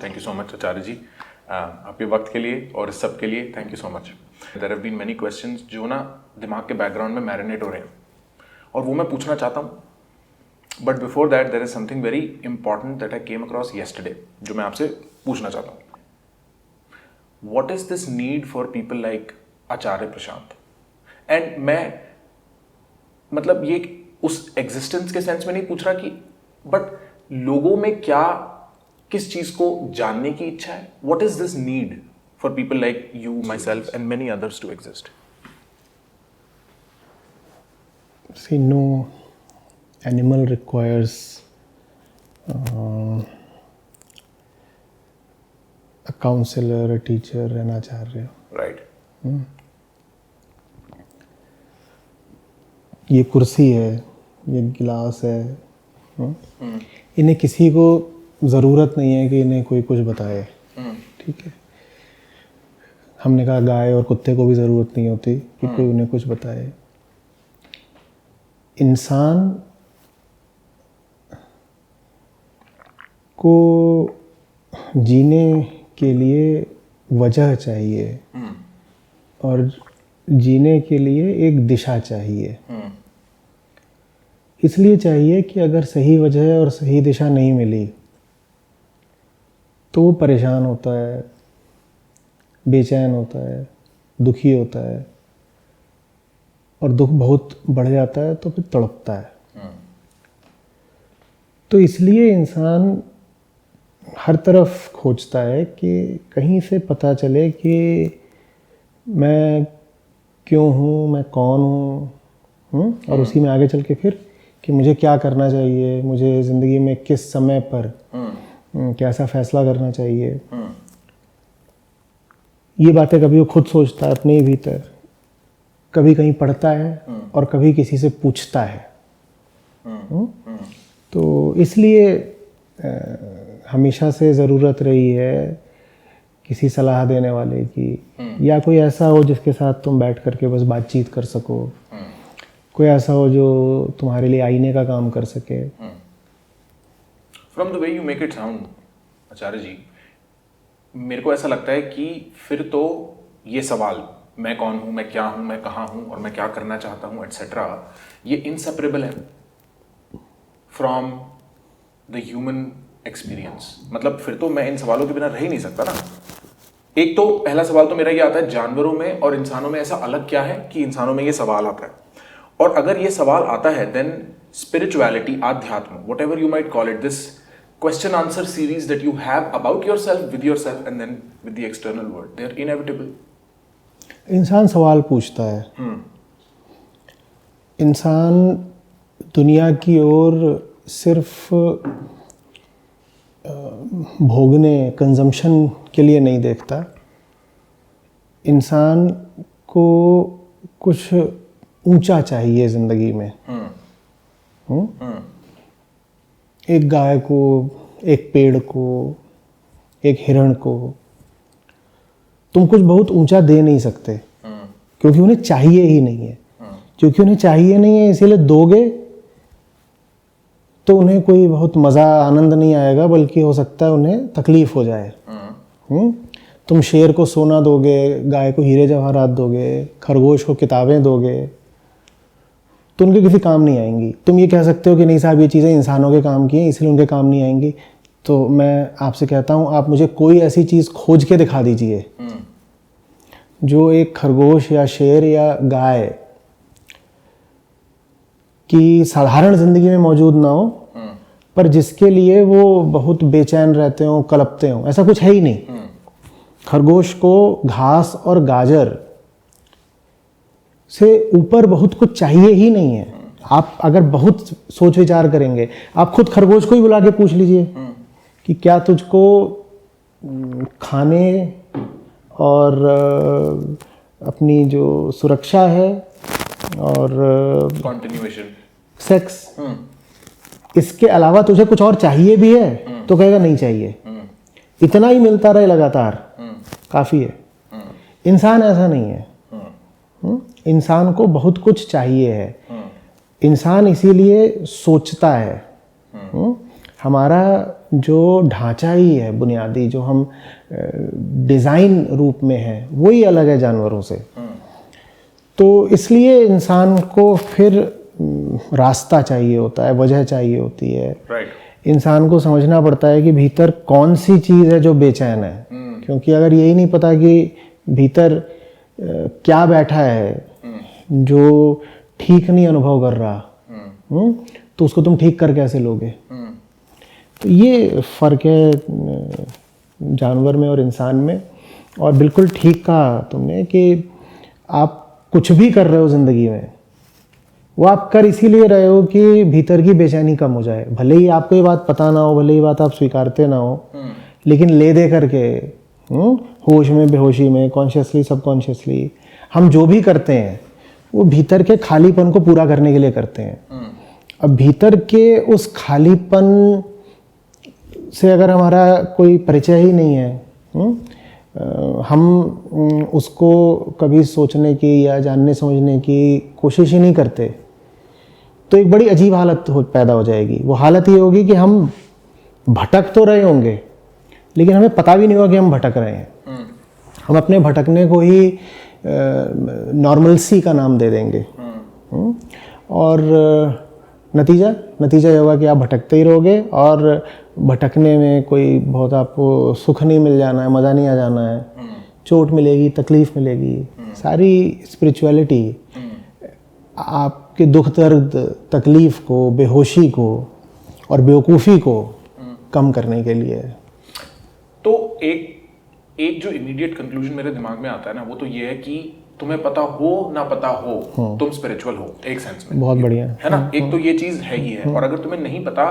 Thank you so much Acharya ji, आपके वक्त के लिए और इस सब के लिए thank you so much. There have been many questions जो ना दिमाग के बैकग्राउंड में मैरिनेट हो रहे हैं और वो मैं पूछना चाहता हूँ, but before that there is something very important that I came across yesterday जो मैं आपसे पूछना चाहता हूँ। What is this need for people like Acharya Prashant? And मैं मतलब ये उस एग्जिस्टेंस के सेंस में नहीं पूछ रहा कि, बट लोगों में क्या किस चीज को जानने की इच्छा है? What is this need for people like you, myself and many others to exist? See, no animal requires a counselor, a teacher, an acharya. Right. ये कुर्सी है, ये गिलास है, इन्हें किसी को ज़रूरत नहीं है कि इन्हें कोई कुछ बताए। ठीक है, हमने कहा गाय और कुत्ते को भी ज़रूरत नहीं होती कि कोई उन्हें कुछ बताए। इंसान को जीने के लिए वजह चाहिए और जीने के लिए एक दिशा चाहिए। इसलिए चाहिए कि अगर सही वजह और सही दिशा नहीं मिली तो वो परेशान होता है, बेचैन होता है, दुखी होता है और दुख बहुत बढ़ जाता है तो फिर तड़पता है। तो इसलिए इंसान हर तरफ खोजता है कि कहीं से पता चले कि मैं क्यों हूँ, मैं कौन हूँ, और उसी में आगे चल के फिर कि मुझे क्या करना चाहिए, मुझे ज़िंदगी में किस समय पर कैसा फैसला करना चाहिए। ये बातें कभी वो खुद सोचता है अपने ही भीतर, कभी कहीं पढ़ता है और कभी किसी से पूछता है। तो इसलिए हमेशा से ज़रूरत रही है किसी सलाह देने वाले की, या कोई ऐसा हो जिसके साथ तुम बैठ करके बस बातचीत कर सको, कोई ऐसा हो जो तुम्हारे लिए आईने का काम कर सके। From the way you make it sound Acharya ji, मेरे को ऐसा लगता है कि फिर तो ये सवाल, मैं कौन हूँ, मैं क्या हूँ, मैं कहाँ हूँ और मैं क्या करना चाहता हूँ एटसेट्रा, ये इनसेपरेबल है फ्रॉम द ह्यूमन एक्सपीरियंस। मतलब फिर तो मैं इन सवालों के बिना रह ही नहीं सकता ना। एक तो पहला सवाल तो मेरा ये आता है, जानवरों में और इंसानों में ऐसा अलग क्या है कि इंसानों में ये सवाल आता है? और अगर ये सवाल आता है देन स्पिरिचुअलिटी, आध्यात्म, whatever you might call it, this question answer series that you have about yourself, with yourself and then with the external world, they are inevitable. इंसान सवाल पूछता है। इंसान दुनिया की ओर सिर्फ भोगने, कंजम्पशन के लिए नहीं देखता। इंसान को कुछ ऊंचा चाहिए ज़िंदगी में। एक गाय को, एक पेड़ को, एक हिरण को तुम कुछ बहुत ऊंचा दे नहीं सकते, क्योंकि उन्हें चाहिए ही नहीं है। क्योंकि उन्हें चाहिए नहीं है इसीलिए दोगे तो उन्हें कोई बहुत मज़ा, आनंद नहीं आएगा, बल्कि हो सकता है उन्हें तकलीफ हो जाए। तुम शेर को सोना दोगे, गाय को हीरे जवाहरात दोगे, खरगोश को किताबें दोगे, तो उनके किसी काम नहीं आएंगी। तुम ये कह सकते हो कि नहीं साहब ये चीज़ें इंसानों के काम की हैं इसलिए उनके काम नहीं आएंगी। तो मैं आपसे कहता हूँ, आप मुझे कोई ऐसी चीज़ खोज के दिखा दीजिए जो एक खरगोश या शेर या गाय की साधारण ज़िंदगी में मौजूद ना हो, पर जिसके लिए वो बहुत बेचैन रहते हो, कलपते हो। ऐसा कुछ है ही नहीं। खरगोश को घास और गाजर से ऊपर बहुत कुछ चाहिए ही नहीं है। आप अगर बहुत सोच विचार करेंगे, आप खुद खरगोश को ही बुला के पूछ लीजिए कि क्या तुझको खाने और अपनी जो सुरक्षा है और कंटिन्यूएशन, सेक्स, इसके अलावा तुझे कुछ और चाहिए भी है? तो कहेगा नहीं चाहिए। इतना ही मिलता रहे लगातार काफ़ी है। इंसान ऐसा नहीं है। इंसान को बहुत कुछ चाहिए है। इंसान इसीलिए सोचता है। हमारा जो ढांचा ही है बुनियादी, जो हम डिज़ाइन रूप में है, वही अलग है जानवरों से। तो इसलिए इंसान को फिर रास्ता चाहिए होता है, वजह चाहिए होती है। इंसान को समझना पड़ता है कि भीतर कौन सी चीज़ है जो बेचैन है, क्योंकि अगर यही नहीं पता कि भीतर क्या बैठा है जो ठीक नहीं अनुभव कर रहा, तो उसको तुम ठीक कर कैसे लोगे? तो ये फ़र्क है जानवर में और इंसान में। और बिल्कुल ठीक कहा तुमने कि आप कुछ भी कर रहे हो ज़िंदगी में, वो आप कर इसीलिए रहे हो कि भीतर की बेचैनी कम हो जाए। भले ही आपको ये बात पता ना हो, भले ही बात आप स्वीकारते ना हो, लेकिन ले दे करके होश में, बेहोशी में, कॉन्शियसली, सबकॉन्शियसली हम जो भी करते हैं वो भीतर के खालीपन को पूरा करने के लिए करते हैं। अब भीतर के उस खालीपन से अगर हमारा कोई परिचय ही नहीं है, हम उसको कभी सोचने की या जानने समझने की कोशिश ही नहीं करते, तो एक बड़ी अजीब हालत पैदा हो जाएगी। वो हालत ये होगी कि हम भटक तो रहे होंगे, लेकिन हमें पता भी नहीं होगा कि हम भटक रहे हैं। हम अपने भटकने को ही नॉर्मलसी का नाम दे देंगे। और नतीजा ये होगा कि आप भटकते ही रहोगे, और भटकने में कोई बहुत आपको सुख नहीं मिल जाना है, मज़ा नहीं आ जाना है, चोट मिलेगी, तकलीफ़ मिलेगी। सारी स्पिरिचुअलिटी आपके दुख, दर्द, तकलीफ़ को, बेहोशी को और बेवकूफ़ी को कम करने के लिए है। तो एक जो इमीडिएट कंक्लूजन मेरे दिमाग में आता है ना, वो तो ये है कि तुम्हें पता हो ना पता हो, तुम स्पिरिचुअल हो एक सेंस में। बहुत बढ़िया है ना। एक तो ये चीज है ही है। और अगर तुम्हें नहीं पता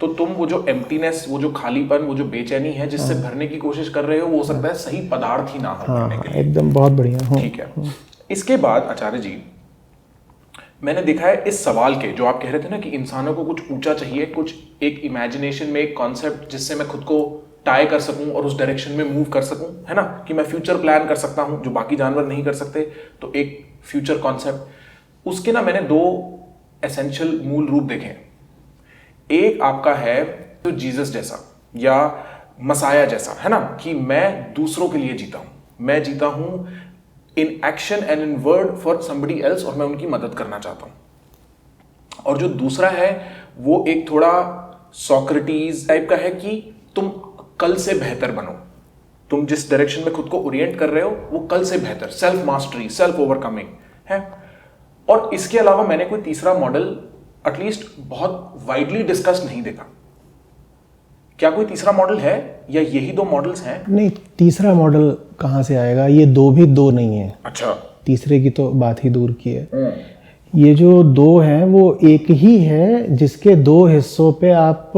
तो तुम वो जो एम्प्टीनेस, वो जो खालीपन, वो जो बेचैनी है जिससे भरने की कोशिश कर रहे हो, वो हो सकता है सही पदार्थ ही ना हो भरने के लिए। एकदम बहुत बढ़िया। ठीक है। इसके बाद आचार्य जी, मैंने देखा है इस सवाल के, जो आप कह रहे थे ना कि इंसानों को कुछ ऊंचा चाहिए, कुछ एक इमेजिनेशन में एक कॉन्सेप्ट जिससे मैं खुद को टाई कर सकूं और उस डायरेक्शन में मूव कर सकूं, है ना, कि मैं फ्यूचर प्लान कर सकता हूं जो बाकी जानवर नहीं कर सकते। तो एक फ्यूचर कॉन्सेप्ट, उसके ना मैंने दो एसेंशियल मूल रूप देखे हैं। एक आपका है तो जीसस जैसा या मसाया जैसा, है ना, कि मैं दूसरों के लिए जीता हूं, मैं जीता हूं in action and in word for somebody else, और मैं उनकी मदद करना चाहता हूं। और जो दूसरा है वो एक थोड़ा सोक्रेटिस टाइप का है कि तुम कल से बेहतर बनो, तुम जिस डायरेक्शन में खुद को ओरिएंट कर रहे हो वो कल से बेहतर, सेल्फ मास्टरी, सेल्फ ओवरकमिंग है। और इसके अलावा मैंने कोई तीसरा मॉडल एटलीस्ट बहुत वाइडली डिस्कस नहीं देखा। क्या कोई तीसरा मॉडल है या यही दो मॉडल्स हैं? नहीं, तीसरा मॉडल कहां से आएगा? ये दो भी दो नहीं है। अच्छा। तीसरे की तो बात ही दूर की है। ये जो दो हैं वो एक ही है, जिसके दो हिस्सों पे आप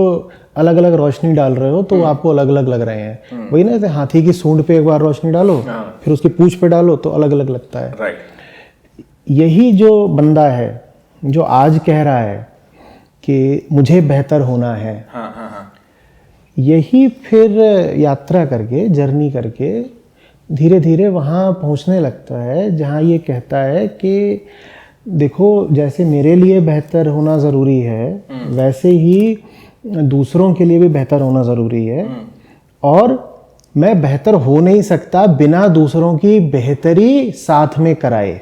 अलग अलग रोशनी डाल रहे हो तो आपको अलग अलग लग रहे हैं। वही ना, जैसे हाथी की सूंड पे एक बार रोशनी डालो, फिर उसकी पूंछ पे डालो तो अलग अलग लगता है। राइट। यही जो बंदा है जो आज कह रहा है कि मुझे बेहतर होना है, यही फिर यात्रा करके, जर्नी करके धीरे धीरे वहाँ पहुँचने लगता है जहाँ ये कहता है कि देखो, जैसे मेरे लिए बेहतर होना ज़रूरी है, वैसे ही दूसरों के लिए भी बेहतर होना ज़रूरी है। और मैं बेहतर हो नहीं सकता बिना दूसरों की बेहतरी साथ में कराए।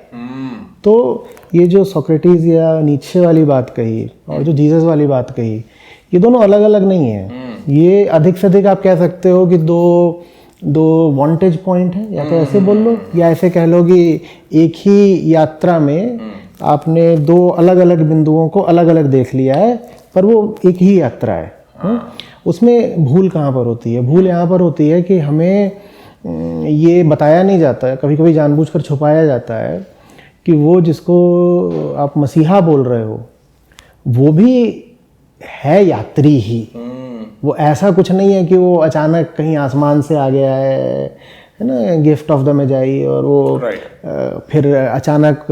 तो ये जो सोक्रेटिस या नीत्शे वाली बात कही और जो जीसस वाली बात कही, ये दोनों अलग अलग नहीं है। ये अधिक से अधिक आप कह सकते हो कि दो वांटेज पॉइंट है, या तो ऐसे बोल लो, या ऐसे कह लो कि एक ही यात्रा में आपने दो अलग अलग बिंदुओं को अलग अलग देख लिया है, पर वो एक ही यात्रा है। उसमें भूल कहाँ पर होती है? भूल यहाँ पर होती है कि हमें ये बताया नहीं जाता है, कभी कभी जानबूझकर छुपाया जाता है कि वो जिसको आप मसीहा बोल रहे हो वो भी है यात्री ही। वो ऐसा कुछ नहीं है कि वो अचानक कहीं आसमान से आ गया है ना, गिफ्ट ऑफ द मेजाई, और वो फिर अचानक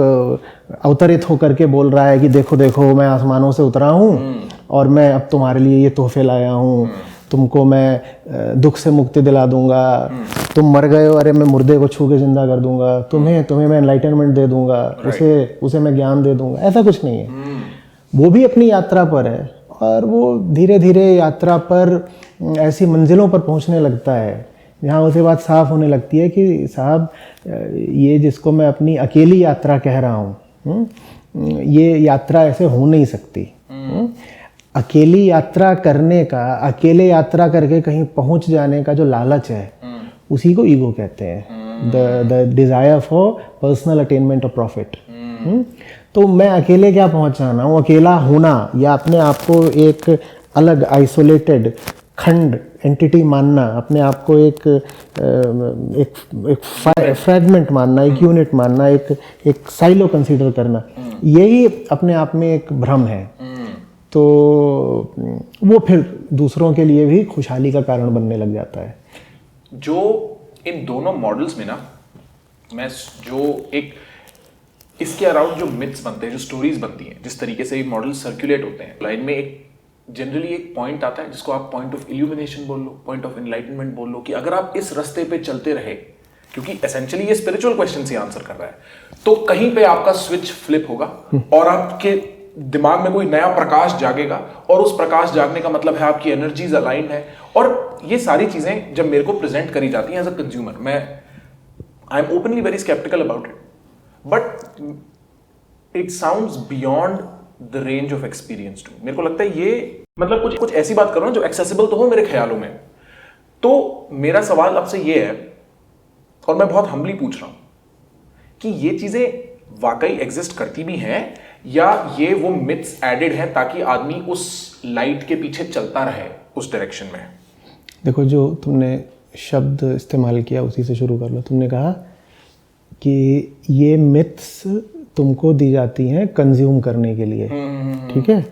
अवतरित होकर के बोल रहा है कि देखो देखो मैं आसमानों से उतरा हूँ और मैं अब तुम्हारे लिए ये तोहफे लाया हूँ, तुमको मैं दुख से मुक्ति दिला दूंगा, तुम मर गए हो, अरे मैं मुर्दे को छू के जिंदा कर दूंगा, तुम्हें मैं एनलाइटनमेंट दे दूंगा, उसे मैं ज्ञान दे दूंगा। ऐसा कुछ नहीं है। वो भी अपनी यात्रा पर है और वो धीरे धीरे यात्रा पर ऐसी मंजिलों पर पहुंचने लगता है जहाँ उसे बात साफ होने लगती है कि साहब ये जिसको मैं अपनी अकेली यात्रा कह रहा हूँ, ये यात्रा ऐसे हो नहीं सकती। अकेली यात्रा करने का, अकेले यात्रा करके कहीं पहुंच जाने का जो लालच है, उसी को ईगो कहते हैं, the desire for personal attainment of profit. तो मैं अकेले क्या पहुंचाना हूँ, अकेला होना या अपने आप को एक अलग आइसोलेटेड खंड एंटिटी मानना, अपने आप को एक फ्रैगमेंट मानना, एक यूनिट मानना, एक साइलो कंसीडर करना, यही अपने आप में एक भ्रम है। तो वो फिर दूसरों के लिए भी खुशहाली का कारण बनने लग जाता है। जो इन दोनों मॉडल्स में ना, मैं जो एक इसके अराउंड जो मिथ्स बनते हैं, जो स्टोरीज बनती हैं, जिस तरीके से ये मॉडल सर्कुलेट होते हैं, लाइन में एक जनरली एक पॉइंट आता है जिसको आप पॉइंट ऑफ इल्यूमिनेशन बोल लो, पॉइंट ऑफ एनलाइटनमेंट बोल लो, कि अगर आप इस रास्ते पे चलते रहे, क्योंकि एसेंशियली ये स्पिरिचुअल क्वेश्चन से आंसर कर रहा है, तो कहीं पे आपका स्विच फ्लिप होगा और आपके दिमाग में कोई नया प्रकाश जागेगा, और उस प्रकाश जागने का मतलब है आपकी एनर्जीज अलाइंड है। और ये सारी चीजें जब मेरे को प्रेजेंट करी जाती हैं एज अ कंज्यूमर, मैं I am openly very sceptical about it, but it sounds beyond the range of experience too. मेरे को लगता है ये मतलब कुछ ऐसी बात करो ना जो एक्सेसिबल तो हो मेरे ख्यालों में। तो मेरा सवाल आपसे ये है, और मैं बहुत हम्बली पूछ रहा हूं, कि ये चीजें वाकई एग्जिस्ट करती भी हैं या ये वो मिथ्स एडेड हैं ताकि आदमी उस लाइट के पीछे चलता रहे उस डायरेक्शन में? देखो, जो तुमने शब्द इस्तेमाल किया उसी से शुरू कर लो। तुमने कहा कि ये मिथ्स तुमको दी जाती हैं कंज्यूम करने के लिए, ठीक है?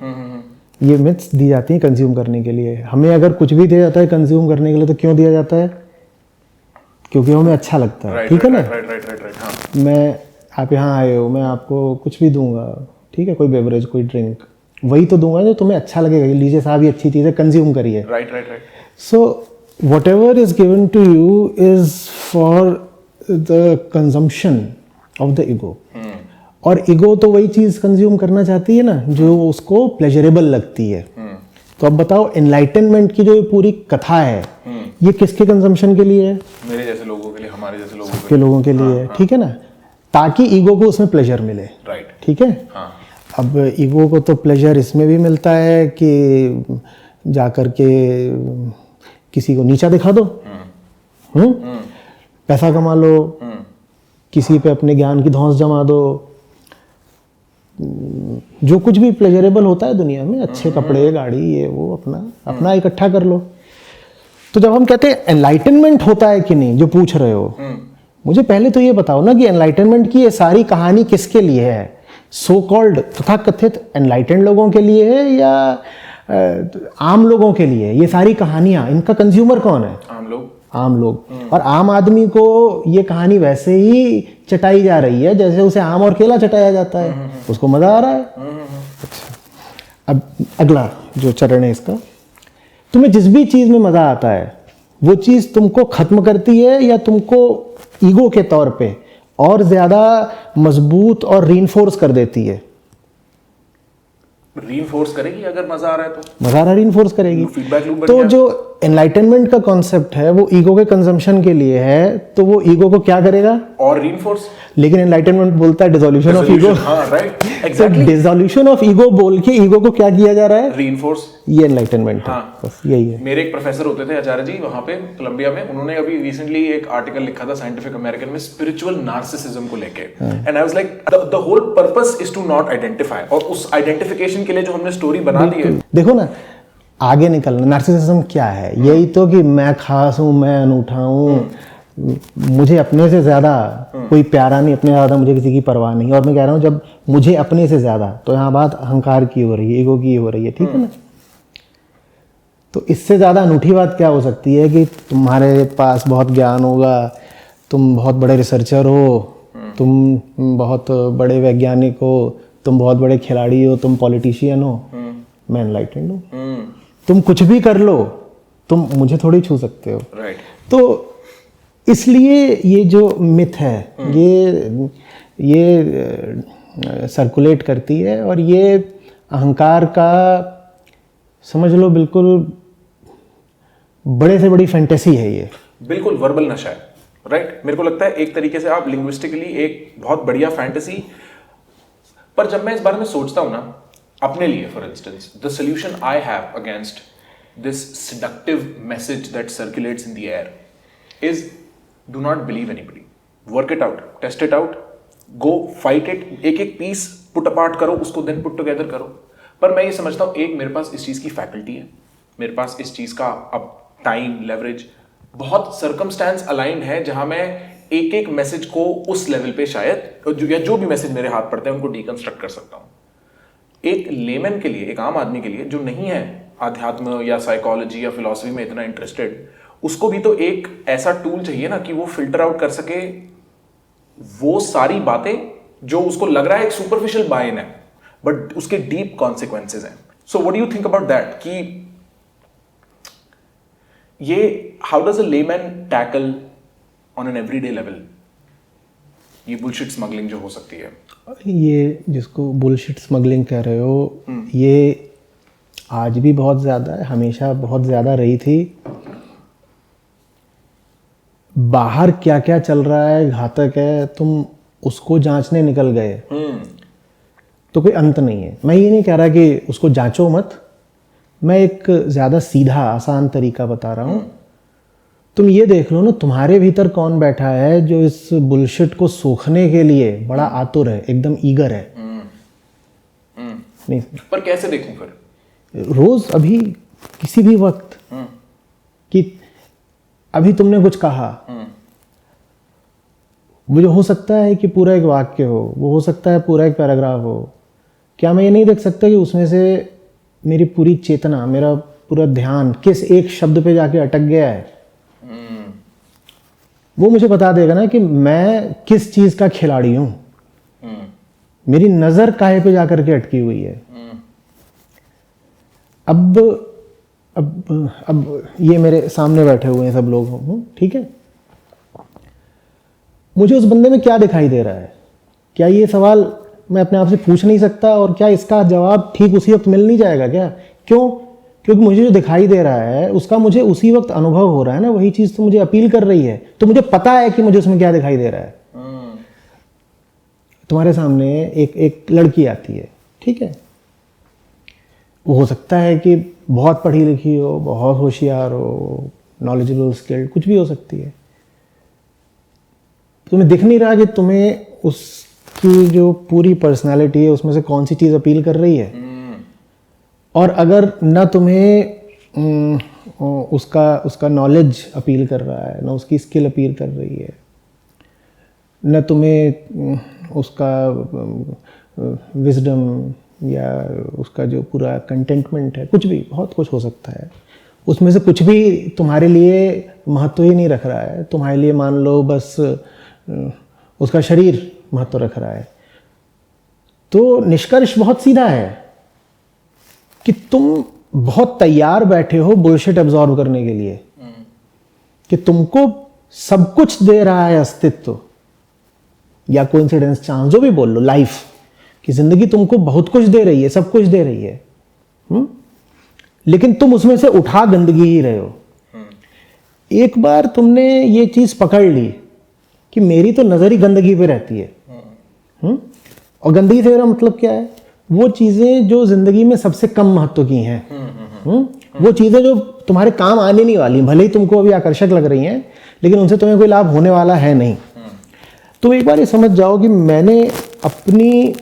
ये मिथ्स दी जाती हैं कंज्यूम करने के लिए। हमें अगर कुछ भी दिया जाता है कंज्यूम करने के लिए, तो क्यों दिया जाता है? क्योंकि हमें अच्छा लगता है, ठीक है ना? हाँ। मैं, आप यहाँ आए हो, मैं आपको कुछ भी दूंगा, ठीक है, कोई बेवरेज, कोई ड्रिंक, वही तो दूंगा जो तुम्हें अच्छा लगेगा। लीजिए साहब, ये अच्छी चीज़ है, कंज्यूम करिए। Right. So whatever is given to you is for the consumption of the ego. और ईगो तो वही चीज़ कंज्यूम करना चाहती है ना जो उसको प्लेजरेबल लगती है। तो अब बताओ, एनलाइटनमेंट की जो ये पूरी कथा है, ये किसके कंजम्पशन के लिए है? मेरे जैसे लोगों के लिए, हमारे जैसे लोगों के लिए है, ठीक है ना? ताकि ईगो को उसमें प्लेजर मिले, राइट, ठीक है? हाँ। अब ईगो को तो प्लेजर इसमें भी मिलता है कि जाकर के किसी को नीचा दिखा दो, पैसा कमा लो, किसी पे अपने ज्ञान की धौंस जमा दो, जो कुछ भी प्लेजरेबल होता है दुनिया में, अच्छे कपड़े, गाड़ी, ये वो अपना इकट्ठा कर लो। तो जब हम कहते हैं एनलाइटनमेंट होता है कि नहीं, जो पूछ रहे हो, मुझे पहले तो ये बताओ ना कि एनलाइटनमेंट की ये सारी कहानी किसके लिए है? सो कॉल्ड तथाकथित एनलाइटेंड लोगों के लिए है या आम लोगों के लिए? ये सारी कहानियां, इनका कंज्यूमर कौन है? आम लोग। और आम आदमी को ये कहानी वैसे ही चटाई जा रही है जैसे उसे आम और केला चटाया जाता है, उसको मजा आ रहा है। अच्छा, अब अगला जो चरण है इसका, तुम्हें जिस भी चीज में मजा आता है वो चीज तुमको खत्म करती है या तुमको ईगो के तौर पे और ज्यादा मजबूत और रीइंफोर्स कर देती है? रीइंफोर्स करेगी। अगर मजा आ रहा है तो मजा आ रहा है, रीइंफोर्स करेगी। Feedback loop. तो जो एनलाइटनमेंट का कॉन्सेप्ट है वो ईगो के कंजम्पशन के लिए है, तो वो ईगो को क्या करेगा? और रीइंफोर्स। लेकिन एनलाइटनमेंट बोलता है डिसोल्यूशन ऑफ ईगो। हाँ, right, exactly. Dissolution of ego बोल के ईगो को क्या किया जा रहा है? रीइंफोर्स। ये एनलाइटनमेंट है, बस यही है। मेरे एक प्रोफेसर होते थे आचार्य जी, वहां पे कोलंबिया में, उन्होंने अभी रिसेंटली एक आर्टिकल लिखा था साइंटिफिक अमेरिकन में स्पिरिचुअल नार्सिसिज्म को लेके, and I was like the whole purpose is to not identify, और उस आइडेंटिफिकेशन के लिए जो हमने स्टोरी बना दी है। देखो ना, आगे निकलना, नार्सिसिज्म क्या है? यही तो कि मैं खास हूं, मैं अनूठा हूं, मुझे अपने से ज्यादा कोई प्यारा नहीं, अपने ज्यादा मुझे किसी की परवाह नहीं। और मैं कह रहा हूं जब मुझे अपने से ज्यादा, तो यहाँ बात अहंकार की हो रही है, ईगो की हो रही है, ठीक है ना? तो इससे ज्यादा अनूठी बात क्या हो सकती है कि तुम्हारे पास बहुत ज्ञान होगा, तुम बहुत बड़े रिसर्चर हो, तुम बहुत बड़े वैज्ञानिक हो, तुम बहुत बड़े खिलाड़ी हो, तुम पॉलिटिशियन हो, मैं एनलाइटेंड हूँ। तुम कुछ भी कर लो, तुम मुझे थोड़ी छू सकते हो। राइट। तो इसलिए ये जो मिथ है ये सर्कुलेट करती है, और ये अहंकार का समझ लो बिल्कुल बड़े से बड़ी फैंटेसी है ये। बिल्कुल वर्बल नशा है, राइट। मेरे को लगता है एक तरीके से आप लिंग्विस्टिकली एक बहुत बढ़िया फैंटेसी, पर जब मैं इस बारे में सोचता हूं ना अपने लिए, for instance the solution I have against this seductive message that circulates in the air is do not believe anybody, work it out, test it out, go fight it, एक एक पीस पुट अपार्ट करो उसको, then put together करो। पर मैं ये समझता हूं एक मेरे पास इस चीज की फैकल्टी है, मेरे पास इस चीज का अब टाइम, लेवरेज, बहुत सर्कमस्टेंस अलाइंड है जहां मैं एक एक मैसेज को उस लेवल पे शायद या जो भी मैसेज मेरे हाथ पड़ते हैं उनको डीकंस्ट्रक्ट कर सकता हूं। एक लेमन के लिए, एक आम आदमी के लिए जो नहीं है आध्यात्म या साइकोलॉजी या फिलॉसफी में इतना इंटरेस्टेड, उसको भी तो एक ऐसा टूल चाहिए ना कि वो फिल्टर आउट कर सके वो सारी बातें जो उसको लग रहा है एक सुपरफिशियल बायन है बट उसके डीप कॉन्सिक्वेंसेज हैं। So what do you think about that कि ये how does a layman tackle on an everyday level ये बुलशिट स्मगलिंग जो हो सकती है? ये जिसको बुलशिट स्मगलिंग कह रहे हो, ये आज भी बहुत ज़्यादा है, हमेशा बहुत ज़्यादा रही थी। बाहर क्या क्या चल रहा है घातक है, तुम उसको जांचने निकल गए तो कोई अंत नहीं है। मैं ये नहीं कह रहा कि उसको जांचो मत, मैं एक ज़्यादा सीधा आसान तरीका बता रहा हूँ। तुम ये देख लो ना, तुम्हारे भीतर कौन बैठा है जो इस बुलशिट को सोखने के लिए बड़ा आतुर है, एकदम ईगर है। नहीं, पर कैसे देखूं फिर? रोज अभी किसी भी वक्त कि अभी तुमने कुछ कहा, वो जो हो सकता है कि पूरा एक वाक्य हो, वो हो सकता है पूरा एक पैराग्राफ हो, क्या मैं ये नहीं देख सकता कि उसमें से मेरी पूरी चेतना, मेरा पूरा ध्यान किस एक शब्द पे जाके अटक गया है? वो मुझे बता देगा ना कि मैं किस चीज का खिलाड़ी हूं, मेरी नजर काहे पे जाकर के अटकी हुई है। अब ये मेरे सामने बैठे हुए हैं सब लोग, ठीक है, मुझे उस बंदे में क्या दिखाई दे रहा है? क्या ये सवाल मैं अपने आप से पूछ नहीं सकता? और क्या इसका जवाब ठीक उसी वक्त मिल नहीं जाएगा क्या? क्यों? क्योंकि मुझे जो दिखाई दे रहा है उसका मुझे उसी वक्त अनुभव हो रहा है ना, वही चीज तो मुझे अपील कर रही है, तो मुझे पता है कि मुझे उसमें क्या दिखाई दे रहा है। तुम्हारे सामने एक लड़की आती है, ठीक है, वो हो सकता है कि बहुत पढ़ी लिखी हो, बहुत होशियार हो, नॉलेजेबल, स्किल्ड, कुछ भी हो सकती है। तुम्हें दिख नहीं रहा कि तुम्हें उसकी जो पूरी पर्सनालिटी है उसमें से कौन सी चीज़ अपील कर रही है। और अगर न तुम्हें उसका नॉलेज अपील कर रहा है, न उसकी स्किल अपील कर रही है, न तुम्हें उसका विजडम या उसका जो पूरा कंटेंटमेंट है, कुछ भी, बहुत कुछ हो सकता है, उसमें से कुछ भी तुम्हारे लिए महत्व ही नहीं रख रहा है। तुम्हारे लिए मान लो बस उसका शरीर महत्व रख रहा है। तो निष्कर्ष बहुत सीधा है कि तुम बहुत तैयार बैठे हो बुलशिट एब्जॉर्ब करने के लिए, कि तुमको सब कुछ दे रहा है अस्तित्व या कोइंसिडेंस, चांस, जो भी बोल लो, लाइफ की जिंदगी तुमको बहुत कुछ दे रही है, सब कुछ दे रही है, लेकिन तुम उसमें से उठा गंदगी ही रहे हो। एक बार तुमने ये चीज पकड़ ली कि मेरी तो नजर ही गंदगी पे रहती है, और गंदगी से मेरा मतलब क्या है? वो चीजें जो जिंदगी में सबसे कम महत्व की हैं, वो चीजें जो तुम्हारे काम आने नहीं वाली, भले ही तुमको अभी आकर्षक लग रही हैं, लेकिन उनसे तुम्हें कोई लाभ होने वाला है नहीं। तो एक बार ये समझ जाओ कि मैंने अपनी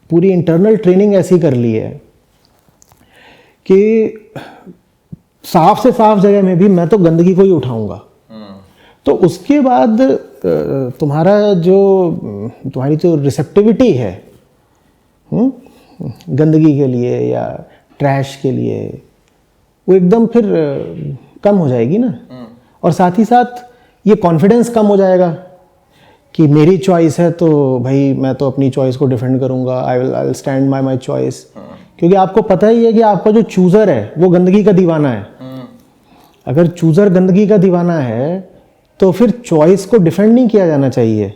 पूरी इंटरनल ट्रेनिंग ऐसी कर ली है कि साफ से साफ जगह में भी मैं तो गंदगी को ही उठाऊंगा। तो उसके बाद तुम्हारी जो रिसेप्टिविटी है गंदगी के लिए या ट्रैश के लिए, वो एकदम फिर कम हो जाएगी ना। और साथ ही साथ ये कॉन्फिडेंस कम हो जाएगा कि मेरी चॉइस है तो भाई मैं तो अपनी चॉइस को डिफेंड करूंगा, I will stand by my choice. क्योंकि आपको पता ही है कि आपका जो चूजर है वो गंदगी का दीवाना है। अगर चूजर गंदगी का दीवाना है तो फिर चॉइस को डिफेंड नहीं किया जाना चाहिए,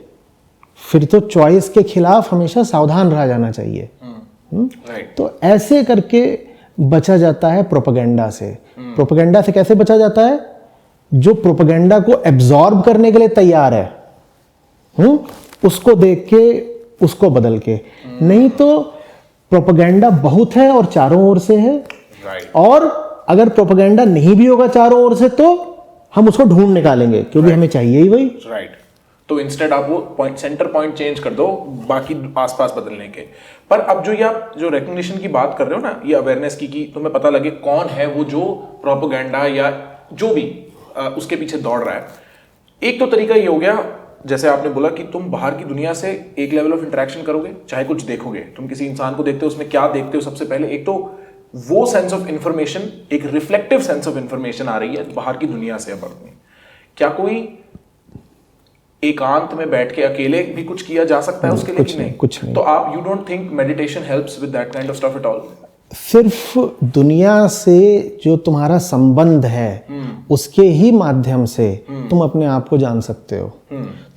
फिर तो चॉइस के खिलाफ हमेशा सावधान रहा जाना चाहिए। Right. तो ऐसे करके बचा जाता है प्रोपेगेंडा से। प्रोपेगेंडा से कैसे बचा जाता है? जो प्रोपेगेंडा को एब्जॉर्ब करने के लिए तैयार है, उसको देख के उसको बदल के। नहीं तो प्रोपेगेंडा बहुत है और चारों ओर से है, और अगर प्रोपेगेंडा नहीं भी होगा चारों ओर से तो हम उसको ढूंढ निकालेंगे, क्योंकि हमें चाहिए ही वही। राइट। तो इंस्टेड आप वो सेंटर पॉइंट चेंज कर दो बाकी आसपास बदलने के। पर अब जो ये आप जो रिकग्निशन की बात कर रहे हो ना, ये अवेयरनेस की, तुम्हें पता लगे कौन है वो जो प्रोपेगेंडा या जो भी उसके पीछे दौड़ रहा है। एक तो तरीका ये हो गया, जैसे आपने बोला कि तुम बाहर की दुनिया से एक लेवल ऑफ इंटरेक्शन करोगे, चाहे कुछ देखोगे, तुम किसी इंसान को देखते हो, उसमें क्या देखते हो? सबसे पहले एक तो वो सेंस ऑफ इंफॉर्मेशन, एक रिफ्लेक्टिव सेंस ऑफ इंफॉर्मेशन आ रही है बाहर की दुनिया से। अब अपनी क्या कोई एकांत में बैठ के अकेले भी कुछ किया जा सकता है उसके लिए? कुछ नहीं, कुछ नहीं। तो आप you don't think meditation helps with that kind of stuff at all? सिर्फ दुनिया से जो तुम्हारा संबंध है उसके ही माध्यम से तुम अपने आप को जान सकते हो।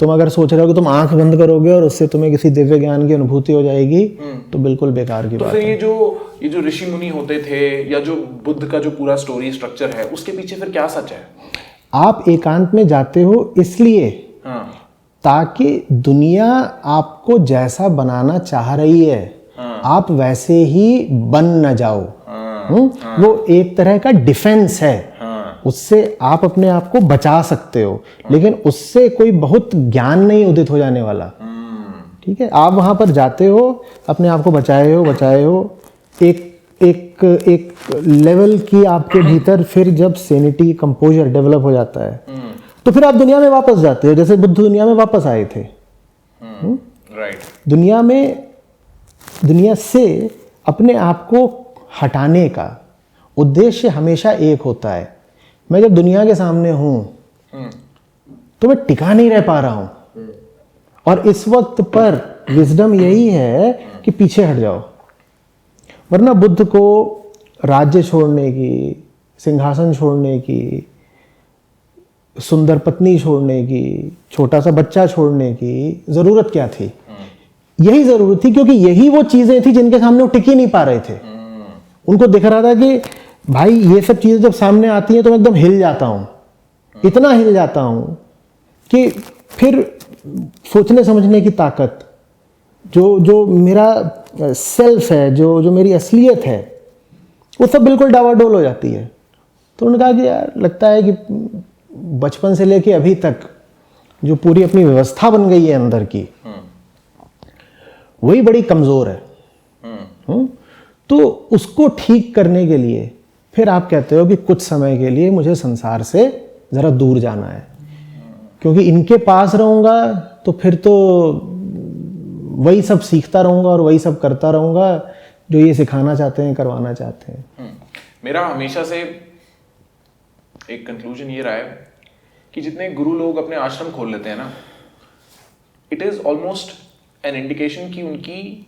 तुम अगर सोच रहे हो कि तुम आंख बंद करोगे और उससे तुम्हें किसी दिव्य ज्ञान की अनुभूति हो जाएगी, तो बिल्कुल बेकार की तो बात फिर है। ये जो ऋषि मुनि होते थे या जो बुद्ध का जो पूरा स्टोरी स्ट्रक्चर है, उसके पीछे फिर क्या सच है? आप एकांत में जाते हो इसलिए ताकि दुनिया आपको जैसा बनाना चाह रही है आप वैसे ही बन न जाओ। वो एक तरह का डिफेंस है, उससे आप अपने आप को बचा सकते हो, लेकिन उससे कोई बहुत ज्ञान नहीं उदित हो जाने वाला। ठीक है, आप वहां पर जाते हो, अपने आप को बचाए हो, एक लेवल की आपके भीतर फिर जब सेनिटी कंपोजर डेवलप हो जाता है तो फिर आप दुनिया में वापस जाते हो, जैसे बुद्ध दुनिया में वापस आए थे। राइट। दुनिया से अपने आप को हटाने का उद्देश्य हमेशा एक होता है। मैं जब दुनिया के सामने हूं तो मैं टिका नहीं रह पा रहा हूं, और इस वक्त पर विजडम यही है कि पीछे हट जाओ। वरना बुद्ध को राज्य छोड़ने की, सिंहासन छोड़ने की, सुंदर पत्नी छोड़ने की, छोटा सा बच्चा छोड़ने की जरूरत क्या थी? यही जरूरत थी, क्योंकि यही वो चीजें थी जिनके सामने वो टिक ही नहीं पा रहे थे। उनको दिख रहा था कि भाई ये सब चीजें जब सामने आती हैं तो मैं एकदम हिल जाता हूं, इतना हिल जाता हूं कि फिर सोचने समझने की ताकत, जो मेरा सेल्फ है, जो मेरी असलियत है, वो सब बिल्कुल डावाडोल हो जाती है। तो उन्होंने कहा कि यार लगता है कि बचपन से लेके अभी तक जो पूरी अपनी व्यवस्था बन गई है अंदर की, वही बड़ी कमजोर है। तो उसको ठीक करने के लिए फिर आप कहते हो कि कुछ समय के लिए मुझे संसार से जरा दूर जाना है, क्योंकि इनके पास रहूंगा तो फिर तो वही सब सीखता रहूंगा और वही सब करता रहूंगा जो ये सिखाना चाहते हैं, करवाना चाहते हैं। मेरा हमेशा से एक कंक्लूजन ये रहा है कि जितने गुरु लोग अपने आश्रम खोल लेते हैं ना, it is almost an indication कि उनकी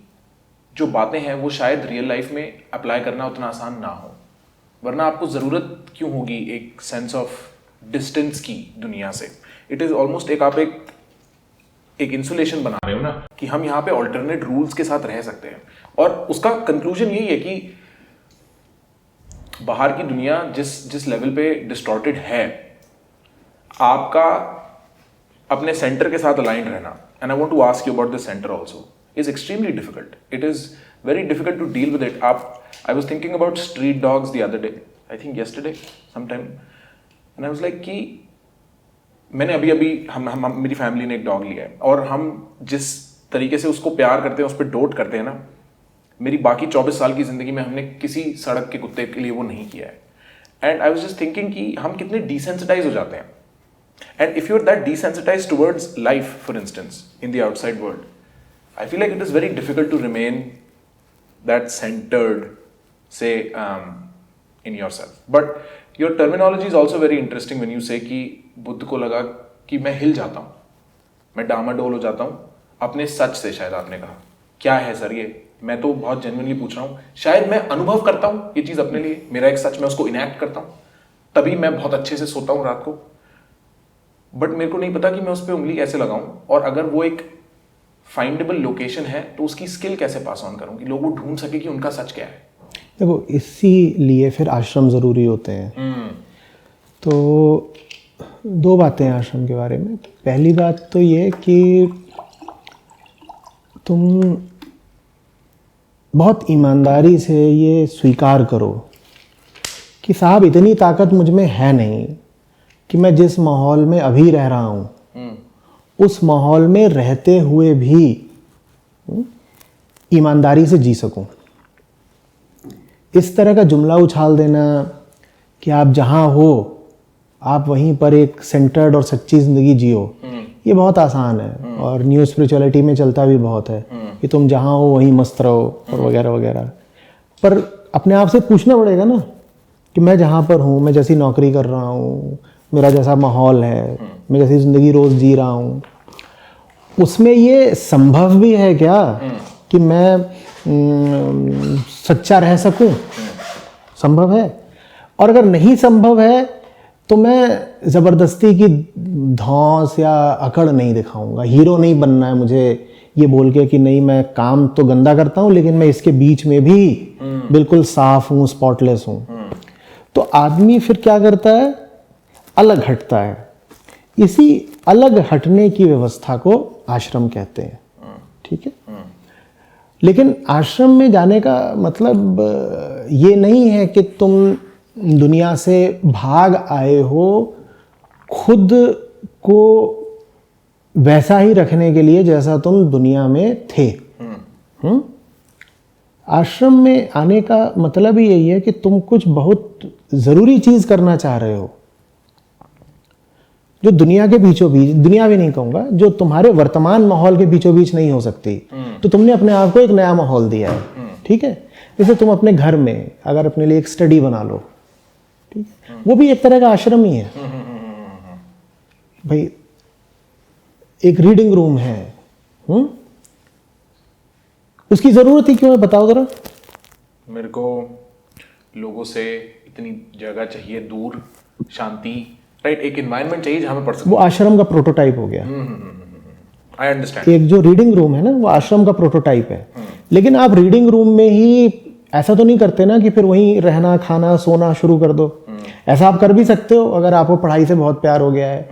जो बातें हैं वो शायद रियल लाइफ में अप्लाई करना उतना आसान ना हो। वरना आपको ज़रूरत क्यों होगी एक सेंस ऑफ डिस्टेंस की दुनिया से? इट इज़ ऑलमोस्ट आप एक इंसुलेशन बना रहे हो ना, कि हम यहाँ पे ऑल्टरनेट रूल्स के साथ रह सकते हैं। और उसका कंक्लूजन यही है कि बाहर की दुनिया जिस लेवल पे डिस्टॉर्टेड है, आपका अपने सेंटर के साथ अलाइन रहना, and I want to ask you about this centre also, is extremely difficult. It is very difficult to deal with it. I was thinking about street dogs the other day, I think yesterday sometime, and I was like कि मैंने अभी हम मेरी family ने एक dog लिया है, और हम जिस तरीके से उसको प्यार करते हैं, उस पर डोट करते हैं ना, मेरी बाकी 24 साल की ज़िंदगी में हमने किसी सड़क के कुत्ते के लिए वो नहीं किया है। And I was just thinking कि हम कितने डिसेंसिटाइज हो जाते हैं। And if you are that desensitize towards life, for instance in the outside world, I feel like it is very difficult to remain that centered, say, in yourself. But your terminology is also very interesting when you say कि बुद्ध को लगा कि मैं हिल जाता हूँ, मैं डामाडोल हो जाता हूँ अपने सच से। शायद आपने कहा क्या है सर ये? मैं तो बहुत जेन्युइनली पूछ रहा हूँ। शायद मैं अनुभव करता हूँ ये चीज़ अपने लिए, मेरा एक सच, मैं उसको इनैक्ट करता हूँ, तभी मैं बहुत अच्छे से सोता हूँ रात को। बट मेरे को नहीं पता कि मैं उस पर उंगली कैसे लगाऊँ, और अगर वो एक फाइंडेबल लोकेशन है तो उसकी स्किल कैसे पास ऑन करूं कि लोग वो ढूंढ सके कि उनका सच क्या है। देखो इसीलिए फिर आश्रम ज़रूरी होते हैं। तो दो बातें हैं आश्रम के बारे में। पहली बात तो ये कि तुम बहुत ईमानदारी से ये स्वीकार करो कि साहब इतनी ताकत मुझ में है नहीं कि मैं जिस माहौल में अभी रह रहा हूँ उस माहौल में रहते हुए भी ईमानदारी से जी सकूं। इस तरह का जुमला उछाल देना कि आप जहाँ हो आप वहीं पर एक सेंटर्ड और सच्ची ज़िंदगी जियो, ये बहुत आसान है और न्यू स्पिरिचुअलिटी में चलता भी बहुत है कि तुम जहाँ हो वहीं मस्त रहो और वगैरह वगैरह। पर अपने आप से पूछना पड़ेगा ना कि मैं जहाँ पर हूँ, मैं जैसी नौकरी कर रहा हूँ, मेरा जैसा माहौल है, मैं जैसी ज़िंदगी रोज़ जी रहा हूँ, उसमें ये संभव भी है क्या कि मैं सच्चा रह सकूं? संभव है। और अगर नहीं संभव है तो मैं ज़बरदस्ती की धौंस या अकड़ नहीं दिखाऊंगा। हीरो नहीं बनना है मुझे ये बोल के कि नहीं मैं काम तो गंदा करता हूँ लेकिन मैं इसके बीच में भी बिल्कुल साफ हूँ, स्पॉटलेस हूँ। तो आदमी फिर क्या करता है, अलग हटता है। इसी अलग हटने की व्यवस्था को आश्रम कहते हैं। ठीक है। लेकिन आश्रम में जाने का मतलब ये नहीं है कि तुम दुनिया से भाग आए हो खुद को वैसा ही रखने के लिए जैसा तुम दुनिया में थे। आश्रम में आने का मतलब ही यही है कि तुम कुछ बहुत ज़रूरी चीज़ करना चाह रहे हो जो दुनिया के बीचों बीच, दुनिया भी नहीं कहूँगा, जो तुम्हारे वर्तमान माहौल के बीचों बीच नहीं हो सकती। तो तुमने अपने आप को एक नया माहौल दिया है। ठीक है। जैसे तुम अपने घर में अगर अपने लिए एक स्टडी बना लो, ठीक है, वो भी एक तरह का आश्रम ही है भाई। एक रीडिंग रूम है, उसकी जरूरत ही क्यों है बताओ जरा। मेरे को लोगों से इतनी जगह चाहिए, दूर, शांति, राइट, एक एनवायरनमेंट चाहिए जहां मैं पढ़ सकूं। वो आश्रम का प्रोटोटाइप हो गया। I understand. एक जो रीडिंग रूम है ना वो आश्रम का प्रोटोटाइप है। लेकिन आप रीडिंग रूम में ही ऐसा तो नहीं करते ना कि फिर वहीं रहना, खाना, सोना शुरू कर दो। ऐसा आप कर भी सकते हो अगर आपको पढ़ाई से बहुत प्यार हो गया है।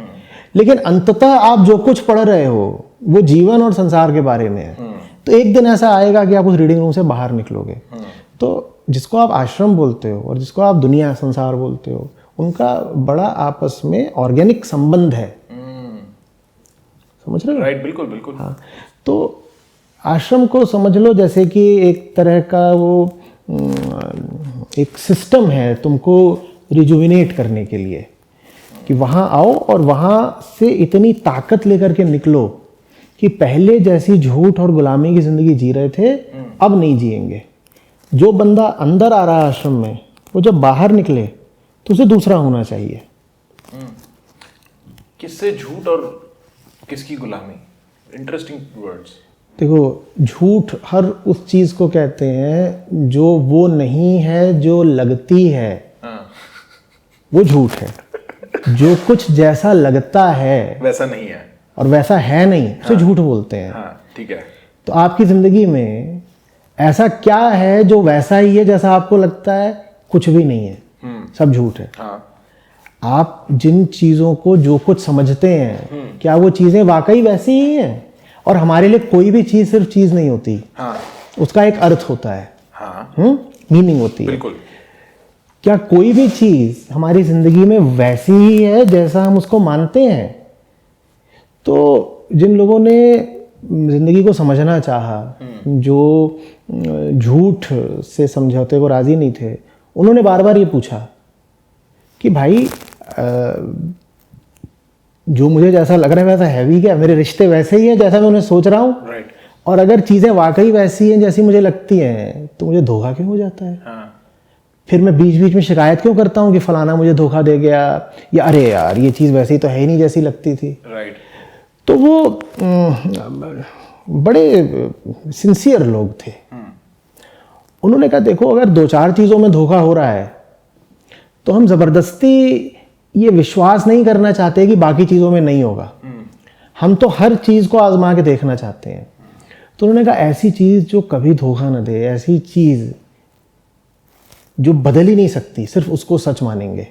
लेकिन अंततः आप जो कुछ पढ़ रहे हो वो जीवन और संसार के बारे में है। तो एक दिन ऐसा आएगा कि आप उस रीडिंग रूम से बाहर निकलोगे। तो जिसको आप आश्रम बोलते हो और जिसको आप दुनिया संसार बोलते हो, उनका बड़ा आपस में ऑर्गेनिक संबंध है। समझ रहे हो? राइट, बिल्कुल बिल्कुल। हाँ, तो आश्रम को समझ लो जैसे कि एक तरह का वो एक सिस्टम है तुमको रिजुविनेट करने के लिए, कि वहाँ आओ और वहाँ से इतनी ताकत लेकर के निकलो कि पहले जैसी झूठ और गुलामी की ज़िंदगी जी रहे थे अब नहीं जिएंगे। जो बंदा अंदर आ रहा है आश्रम में, वो जब बाहर निकले तो उसे दूसरा होना चाहिए। किससे झूठ और किसकी गुलामी? Interesting words. देखो, झूठ हर उस चीज़ को कहते हैं जो वो नहीं है जो लगती है। वो झूठ है। जो कुछ जैसा लगता है वैसा नहीं है और वैसा है नहीं, उसे झूठ बोलते हैं। हाँ, ठीक है। तो आपकी ज़िंदगी में ऐसा क्या है जो वैसा ही है जैसा आपको लगता है? कुछ भी नहीं है, सब झूठ है। हाँ। आप जिन चीज़ों को जो कुछ समझते हैं, क्या वो चीज़ें वाकई वैसी ही हैं? और हमारे लिए कोई भी चीज़ सिर्फ चीज़ नहीं होती। हाँ। उसका एक अर्थ होता है। हाँ। मीनिंग होती है। बिल्कुल। क्या कोई भी चीज़ हमारी ज़िंदगी में वैसी ही है जैसा हम उसको मानते हैं? तो जिन लोगों ने ज़िंदगी को समझना चाहा, जो झूठ से समझौते को राज़ी नहीं थे, उन्होंने बार बार ये पूछा कि भाई जो मुझे जैसा लग रहा है वैसा है भी क्या? मेरे रिश्ते वैसे ही हैं जैसा मैं उन्हें सोच रहा हूँ? राइट। और अगर चीज़ें वाकई वैसी हैं जैसी मुझे लगती हैं तो मुझे धोखा क्यों हो जाता है? हाँ। फिर मैं बीच बीच में शिकायत क्यों करता हूँ कि फलाना मुझे धोखा दे गया, या अरे यार ये चीज़ वैसी तो है ही नहीं जैसी लगती थी। राइट। तो वो बड़े सिंसियर लोग थे। उन्होंने कहा देखो, अगर दो चार चीज़ों में धोखा हो रहा है तो हम ज़बरदस्ती ये विश्वास नहीं करना चाहते कि बाकी चीज़ों में नहीं होगा। हम तो हर चीज़ को आजमा के देखना चाहते हैं। तो उन्होंने कहा ऐसी चीज़ जो कभी धोखा न दे, ऐसी चीज़ जो बदल ही नहीं सकती, सिर्फ उसको सच मानेंगे।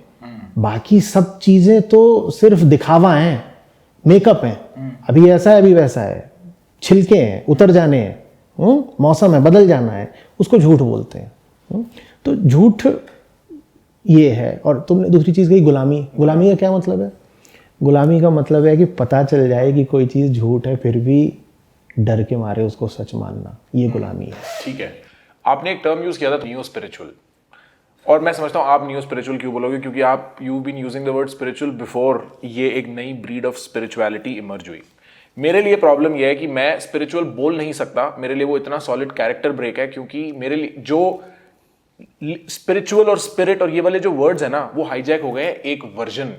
बाकी सब चीजें तो सिर्फ दिखावा है, मेकअप है। अभी ऐसा है, अभी वैसा है, छिलके हैं, उतर जाने हैं, मौसम है, बदल जाना है, उसको झूठ बोलते हैं। तो झूठ ये है। और तुमने दूसरी चीज कही गुलामी। गुलामी का क्या मतलब है? गुलामी का मतलब है कि पता चल जाए कि कोई चीज झूठ है, फिर भी डर के मारे उसको सच मानना, ये गुलामी है। ठीक है, आपने एक टर्म यूज किया था न्यू स्पिरिचुअल, और मैं समझता हूँ आप न्यू स्पिरिचुअल क्यों बोलोगे, क्योंकि आप you been using the word spiritual before ये एक नई ब्रीड ऑफ स्पिरिचुअलिटी इमर्ज हुई। मेरे लिए प्रॉब्लम यह है कि मैं स्पिरिचुअल बोल नहीं सकता, मेरे लिए वो इतना सॉलिड कैरेक्टर ब्रेक है, क्योंकि मेरे लिए जो स्पिरिचुअल और स्पिरिट और ये वाले जो वर्ड्स है ना, वो हाईजैक हो गए एक वर्जन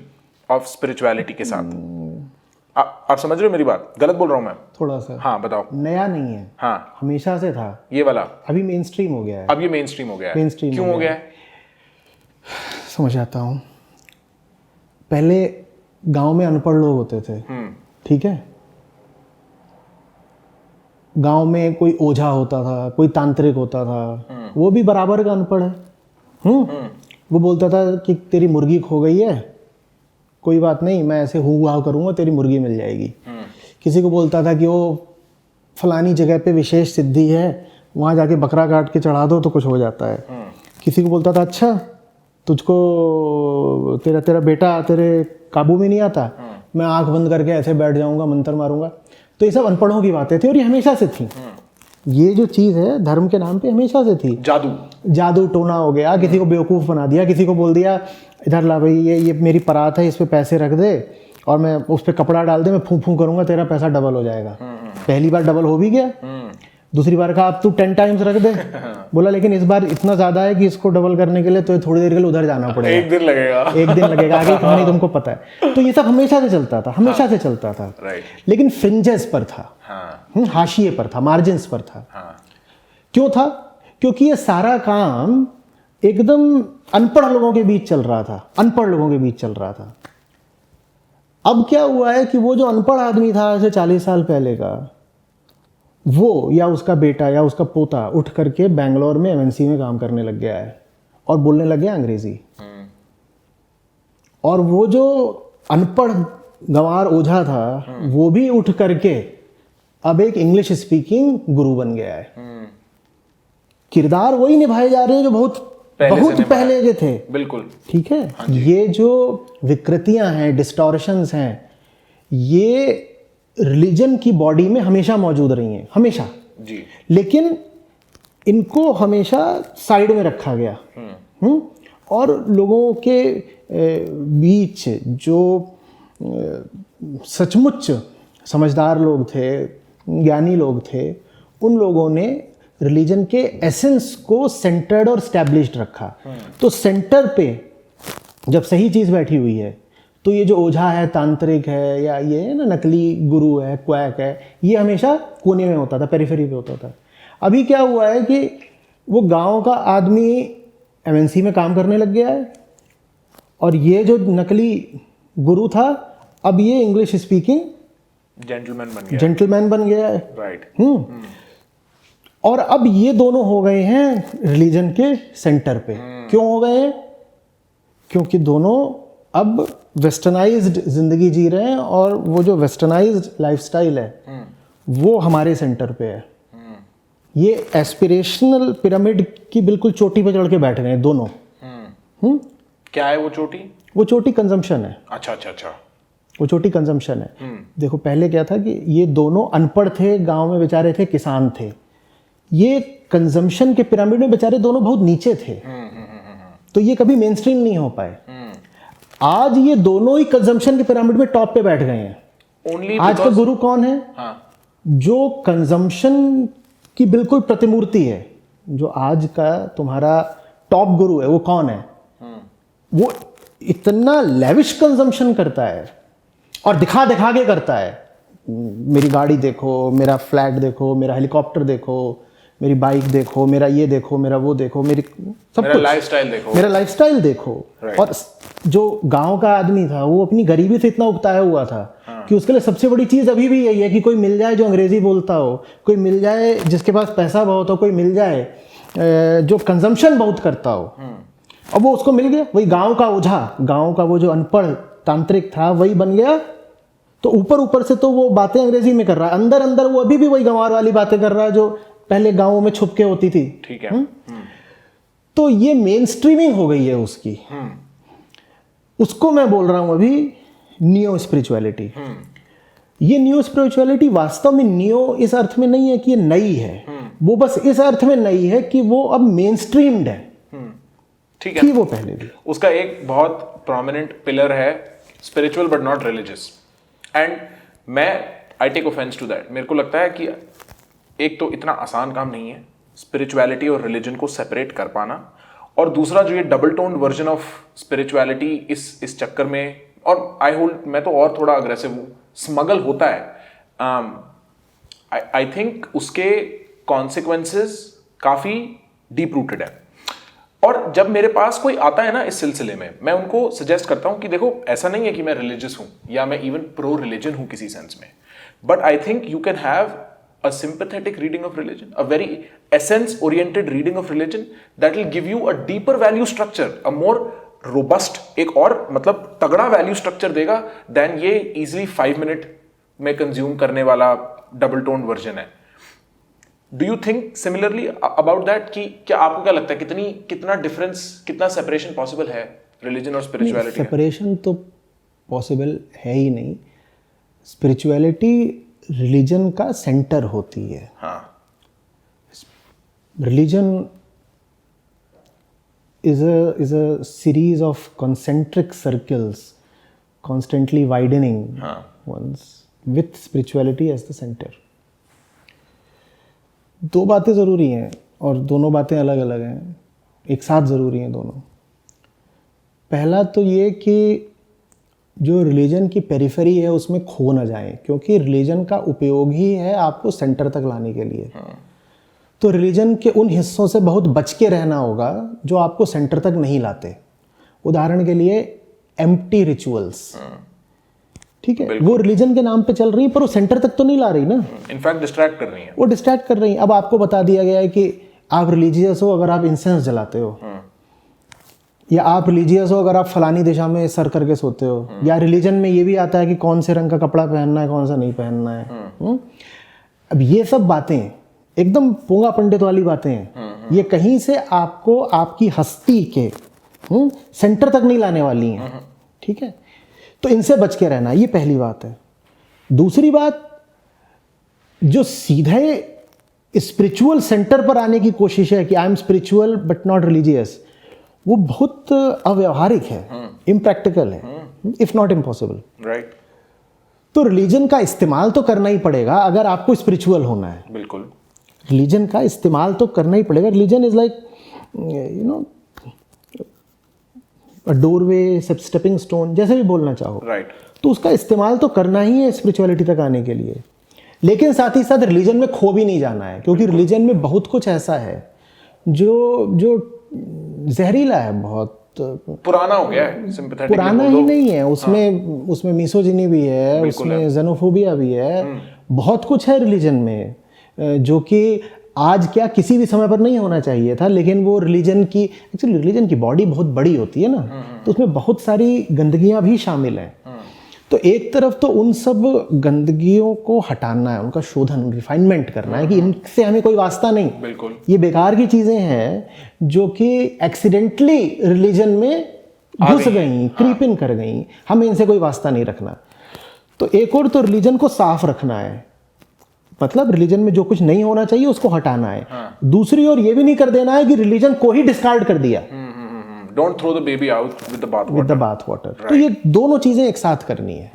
ऑफ स्पिरिचुअलिटी के साथ। आप समझ रहे हो मेरी बात? गलत बोल रहा हूं मैं? थोड़ा सा। हाँ बताओ। नया नहीं है, हाँ हमेशा से था ये वाला, अभी मेन स्ट्रीम हो गया है। अब ये मेन स्ट्रीम हो गया है। Mainstream क्यों हो गया है? समझ आता हूँ। पहले गांव में अनपढ़ लोग होते थे, ठीक है, गांव में कोई ओझा होता था, कोई तांत्रिक होता था, वो भी बराबर का अनपढ़ है। वो बोलता था कि तेरी मुर्गी खो गई है, कोई बात नहीं, मैं ऐसे हुआ करूंगा, तेरी मुर्गी मिल जाएगी। किसी को बोलता था कि वो फलानी जगह पे विशेष सिद्धि है, वहां जाके बकरा काट के चढ़ा दो तो कुछ हो जाता है। किसी को बोलता था अच्छा तुझको तेरा बेटा तेरे काबू में नहीं आता, मैं आंख बंद करके ऐसे बैठ जाऊंगा, मंत्र मारूंगा। तो ये सब अनपढ़ों की बातें थी, और ये हमेशा से थी। ये जो चीज है धर्म के नाम पे हमेशा से थी। जादू टोना हो गया, किसी को बेवकूफ बना दिया, किसी को बोल दिया इधर ला भाई, ये मेरी परात है, इस पे पैसे रख दे और मैं उस पे कपड़ा डाल दे, मैं फूं फूं करूंगा, तेरा पैसा डबल हो जाएगा। पहली बार डबल हो भी गया, दूसरी बार कहा अब तू 10 टाइम्स रख दे, बोला लेकिन इस बार इतना ज्यादा है कि इसको डबल करने के लिए तो थोड़ी देर के लिए उधर जाना पड़ेगा, एक दिन लगेगा, आगे कहानी तुमको पता है। तो ये सब हमेशा से चलता था, हमेशा से चलता था, लेकिन फ्रिंजेस पर था, हाशिए पर था, मार्जिन्स पर था। क्यों था? क्योंकि ये सारा काम एकदम अनपढ़ लोगों के बीच चल रहा था, अनपढ़ लोगों के बीच चल रहा था। अब क्या हुआ है कि वो जो अनपढ़ आदमी था ऐसे 40 साल पहले का, वो या उसका बेटा या उसका पोता उठ करके बैंगलोर में एमएनसी में काम करने लग गया है और बोलने लग गया अंग्रेजी। और वो जो अनपढ़ गंवार ओझा था वो भी उठ करके अब एक इंग्लिश स्पीकिंग गुरु बन गया है। किरदार वही निभाए जा रहे हैं जो बहुत पहले के थे। बिल्कुल ठीक है। ये जो विकृतियां हैं, डिस्टॉर्शंस हैं, ये रिलीजन की बॉडी में हमेशा मौजूद रही हैं, हमेशा जी। लेकिन इनको हमेशा साइड में रखा गया। और लोगों के बीच जो सचमुच समझदार लोग थे, ज्ञानी लोग थे, उन लोगों ने रिलीजन के एसेंस को सेंटर्ड और स्टैब्लिश्ड रखा। तो सेंटर पे जब सही चीज़ बैठी हुई है तो ये जो ओझा है, तांत्रिक है, या ये है ना नकली गुरु है, क्वैक है, ये हमेशा कोने में होता था, पेरिफेरी पे होता था। अभी क्या हुआ है कि वो गांव का आदमी एमएनसी में काम करने लग गया है और ये जो नकली गुरु था अब ये इंग्लिश स्पीकिंग जेंटलमैन बन गया है। राइट। और अब ये दोनों हो गए हैं रिलीजन के सेंटर पे। क्यों हो गए हैं? क्योंकि दोनों अब वेस्टर्नाइज्ड जिंदगी जी रहे हैं और वो जो वेस्टर्नाइज्ड लाइफस्टाइल है वो हमारे सेंटर पे है। ये एस्पिरेशनल पिरामिड की बिल्कुल चोटी पे चढ़ के बैठ गए हैं दोनों। क्या है वो चोटी? वो चोटी कंजम्पशन है। अच्छा। वो चोटी कंजम्पशन है। देखो पहले क्या था कि ये दोनों अनपढ़ थे, गांव में बेचारे थे, किसान थे। ये कंजम्पशन के पिरामिड में बेचारे दोनों बहुत नीचे थे, तो ये कभी मेन स्ट्रीम नहीं हो पाए। आज ये दोनों ही कंजम्पशन के पिरामिड में टॉप पे बैठ गए हैं। आज का गुरु कौन है? जो कंजम्पशन की बिल्कुल प्रतिमूर्ति है। जो आज का तुम्हारा टॉप गुरु है वो कौन है? वो इतना लेविश कंजम्पशन करता है और दिखा दिखा के करता है। मेरी गाड़ी देखो, मेरा फ्लैट देखो, मेरा हेलीकॉप्टर देखो, मेरी बाइक देखो, मेरा ये देखो, मेरा वो देखो, मेरा लाइफस्टाइल देखो। और जो गांव का आदमी था वो अपनी गरीबी से इतना उकताया हुआ था कि उसके लिए सबसे बड़ी चीज अभी भी यही है कि कोई मिल जाए जो अंग्रेजी बोलता हो, कोई मिल जाए जिसके पास पैसा बहुत हो, कोई मिल जाए जो कंजम्पशन बहुत करता हो, अब वो उसको मिल गया, वही गांव का ओझा, गांव का वो जो अनपढ़ तांत्रिक था वही बन गया, तो ऊपर ऊपर से तो वो बातें अंग्रेजी में कर रहा है, अंदर अंदर वो अभी भी वही गंवार वाली बातें कर रहा है जो पहले गांवों में छुप के होती थी। ठीक है। तो ये मेन स्ट्रीमिंग हो गई है उसकी। उसको मैं बोल रहा हूं अभी नियो स्पिरिचुअलिटी। ये नियो स्पिरिचुअलिटी वास्तव में नियो इस अर्थ में नहीं है कि ये नई है, वो बस इस अर्थ में नई है कि वो अब मेन स्ट्रीम्ड है। ठीक है। थी वो पहले भी। उसका एक बहुत प्रोमिनेंट पिलर है spiritual but not religious, and मैं I take offence to that. मेरे को लगता है कि एक तो इतना आसान काम नहीं है स्पिरिचुअलिटी और रिलीजन को सेपरेट कर पाना, और दूसरा जो ये double toned version of spirituality इस चक्कर में, और आई होल्ड, मैं तो और थोड़ा अग्रेसिव हूँ, स्मगल होता है। आई थिंक उसके कॉन्सिक्वेंसेस काफी डीप रूटेड है, और जब मेरे पास कोई आता है ना इस सिलसिले में, मैं उनको सजेस्ट करता हूं कि देखो ऐसा नहीं है कि मैं रिलीजियस हूं या मैं इवन प्रो रिलीजन हूं किसी सेंस में, but I think you can have a sympathetic reading of religion, a very essence oriented reading of religion that will give you a deeper value structure, a more robust, एक और मतलब तगड़ा value structure देगा than ये easily 5 minute में consume करने वाला double toned version है। Do you think similarly about that कि क्या आपको क्या लगता है कितना difference, कितना separation possible है religion और spirituality? सेपरेशन तो पॉसिबल है ही नहीं। स्पिरिचुअलिटी रिलीजन का सेंटर होती है। हाँ। Religion is a series of concentric circles constantly widening ones with spirituality as the center। दो बातें ज़रूरी हैं और दोनों बातें अलग अलग हैं, एक साथ ज़रूरी हैं दोनों। पहला तो ये कि जो रिलीजन की पेरिफेरी है उसमें खो ना जाए, क्योंकि रिलीजन का उपयोग ही है आपको सेंटर तक लाने के लिए। तो रिलीजन के उन हिस्सों से बहुत बच के रहना होगा जो आपको सेंटर तक नहीं लाते। उदाहरण के लिए एम्प्टी रिचुअल्स, ठीक है, वो रिलीजन के नाम पे चल रही है पर वो सेंटर तक तो नहीं ला रही ना, इनफैक्ट डिस्ट्रैक्ट कर रही है। वो डिस्ट्रैक्ट कर रही है। अब आपको बता दिया गया है कि आप रिलीजियस हो अगर आप इंसेंस जलाते हो, या आप रिलीजियस हो अगर आप फलानी दिशा में सर करके सोते हो, या रिलीजन में ये भी आता है कि कौन से रंग का कपड़ा पहनना है कौन सा नहीं पहनना है। अब ये सब बातें एकदम पोंगा पंडित वाली बातें हैं, ये कहीं से आपको आपकी हस्ती के सेंटर तक नहीं लाने वाली हैं, ठीक है। तो इनसे बच के रहना, ये पहली बात है। दूसरी बात, जो सीधे स्पिरिचुअल सेंटर पर आने की कोशिश है कि I am spiritual but not religious, वो बहुत अव्यवहारिक है, इम्प्रैक्टिकल है, इफ नॉट इम्पॉसिबल। राइट। तो रिलीजन का इस्तेमाल तो करना ही पड़ेगा अगर आपको स्पिरिचुअल होना है। बिल्कुल, रिलीजन का इस्तेमाल तो करना ही पड़ेगा। Religion is like you know a doorway, stepping stone, जैसे भी बोलना चाहो। राइट। तो उसका इस्तेमाल तो करना ही है स्पिरिचुअलिटी तक आने के लिए, लेकिन साथ ही साथ रिलीजन में खो भी नहीं जाना है, क्योंकि रिलीजन में बहुत कुछ ऐसा है जो जहरीला है, बहुत पुराना हो गया है, सिंपैथेटिक पुराना ही नहीं है, उसमें मिसोजिनी भी है, उसमें जेनोफोबिया भी है, बहुत कुछ है रिलीजन में जो कि आज क्या किसी भी समय पर नहीं होना चाहिए था, लेकिन वो एक्चुअली रिलीजन की बॉडी बहुत बड़ी होती है ना, तो उसमें बहुत सारी गंदगियां भी शामिल हैं। तो एक तरफ तो उन सब गंदगियों को हटाना है, उनका शोधन, रिफाइनमेंट करना है कि इनसे हमें कोई वास्ता नहीं, बिल्कुल, ये बेकार की चीजें हैं जो कि एक्सीडेंटली रिलीजन में घुस गई, क्रीप इन कर गई, हमें इनसे कोई वास्ता नहीं रखना। तो एक और तो रिलीजन को साफ रखना है, मतलब रिलीजन में जो कुछ नहीं होना चाहिए उसको हटाना है। दूसरी ओर ये भी नहीं कर देना है कि रिलीजन को ही डिस्कार्ड कर दिया, don't throw the baby out with the bathwater. तो ये दोनों चीजें एक साथ करनी है।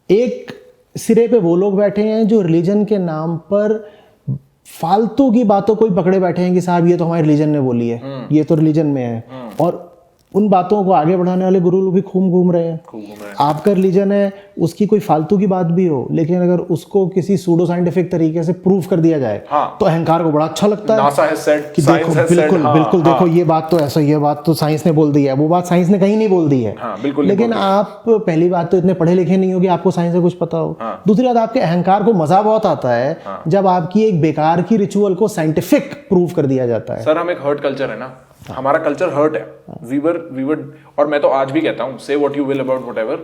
एक सिरे पे वो लोग बैठे हैं जो रिलीजन के नाम पर फालतू की बातों को ही पकड़े बैठे हैं कि साहब ये तो हमारे रिलीजन ने बोली है, ये तो रिलीजन में है, और उन बातों को आगे बढ़ाने वाले गुरु लोग भी खूब घूम रहे हैं। खूब घूम रहे हैं। आपका रिलीजन है, उसकी कोई फालतू की बात भी हो, लेकिन अगर उसको किसी सूडो साइंटिफिक तरीके से प्रूव कर दिया जाए हाँ। तो अहंकार को बड़ा अच्छा लगता है NASA has said, कि science देखो has said, बिल्कुल हाँ, बिल्कुल हाँ, देखो ये बात तो ऐसा, ये बात तो साइंस ने बोल दी है, वो बात साइंस ने कहीं नहीं बोल दी है। हाँ, बिल्कुल नहीं लेकिन बोल दी। आप पहली बात तो इतने पढ़े लिखे नहीं हो कि आपको साइंस से कुछ पता हो। हाँ। दूसरी बात, आपके अहंकार को मजा बहुत आता है जब आपकी एक बेकार की रिचुअल को साइंटिफिक प्रूव कर दिया जाता है। सर हम एक हर्ट कल्चर है ना, हमारा कल्चर हर्ट है। वी वर और मैं तो आज भी कहता हूँ, say what you will about whatever,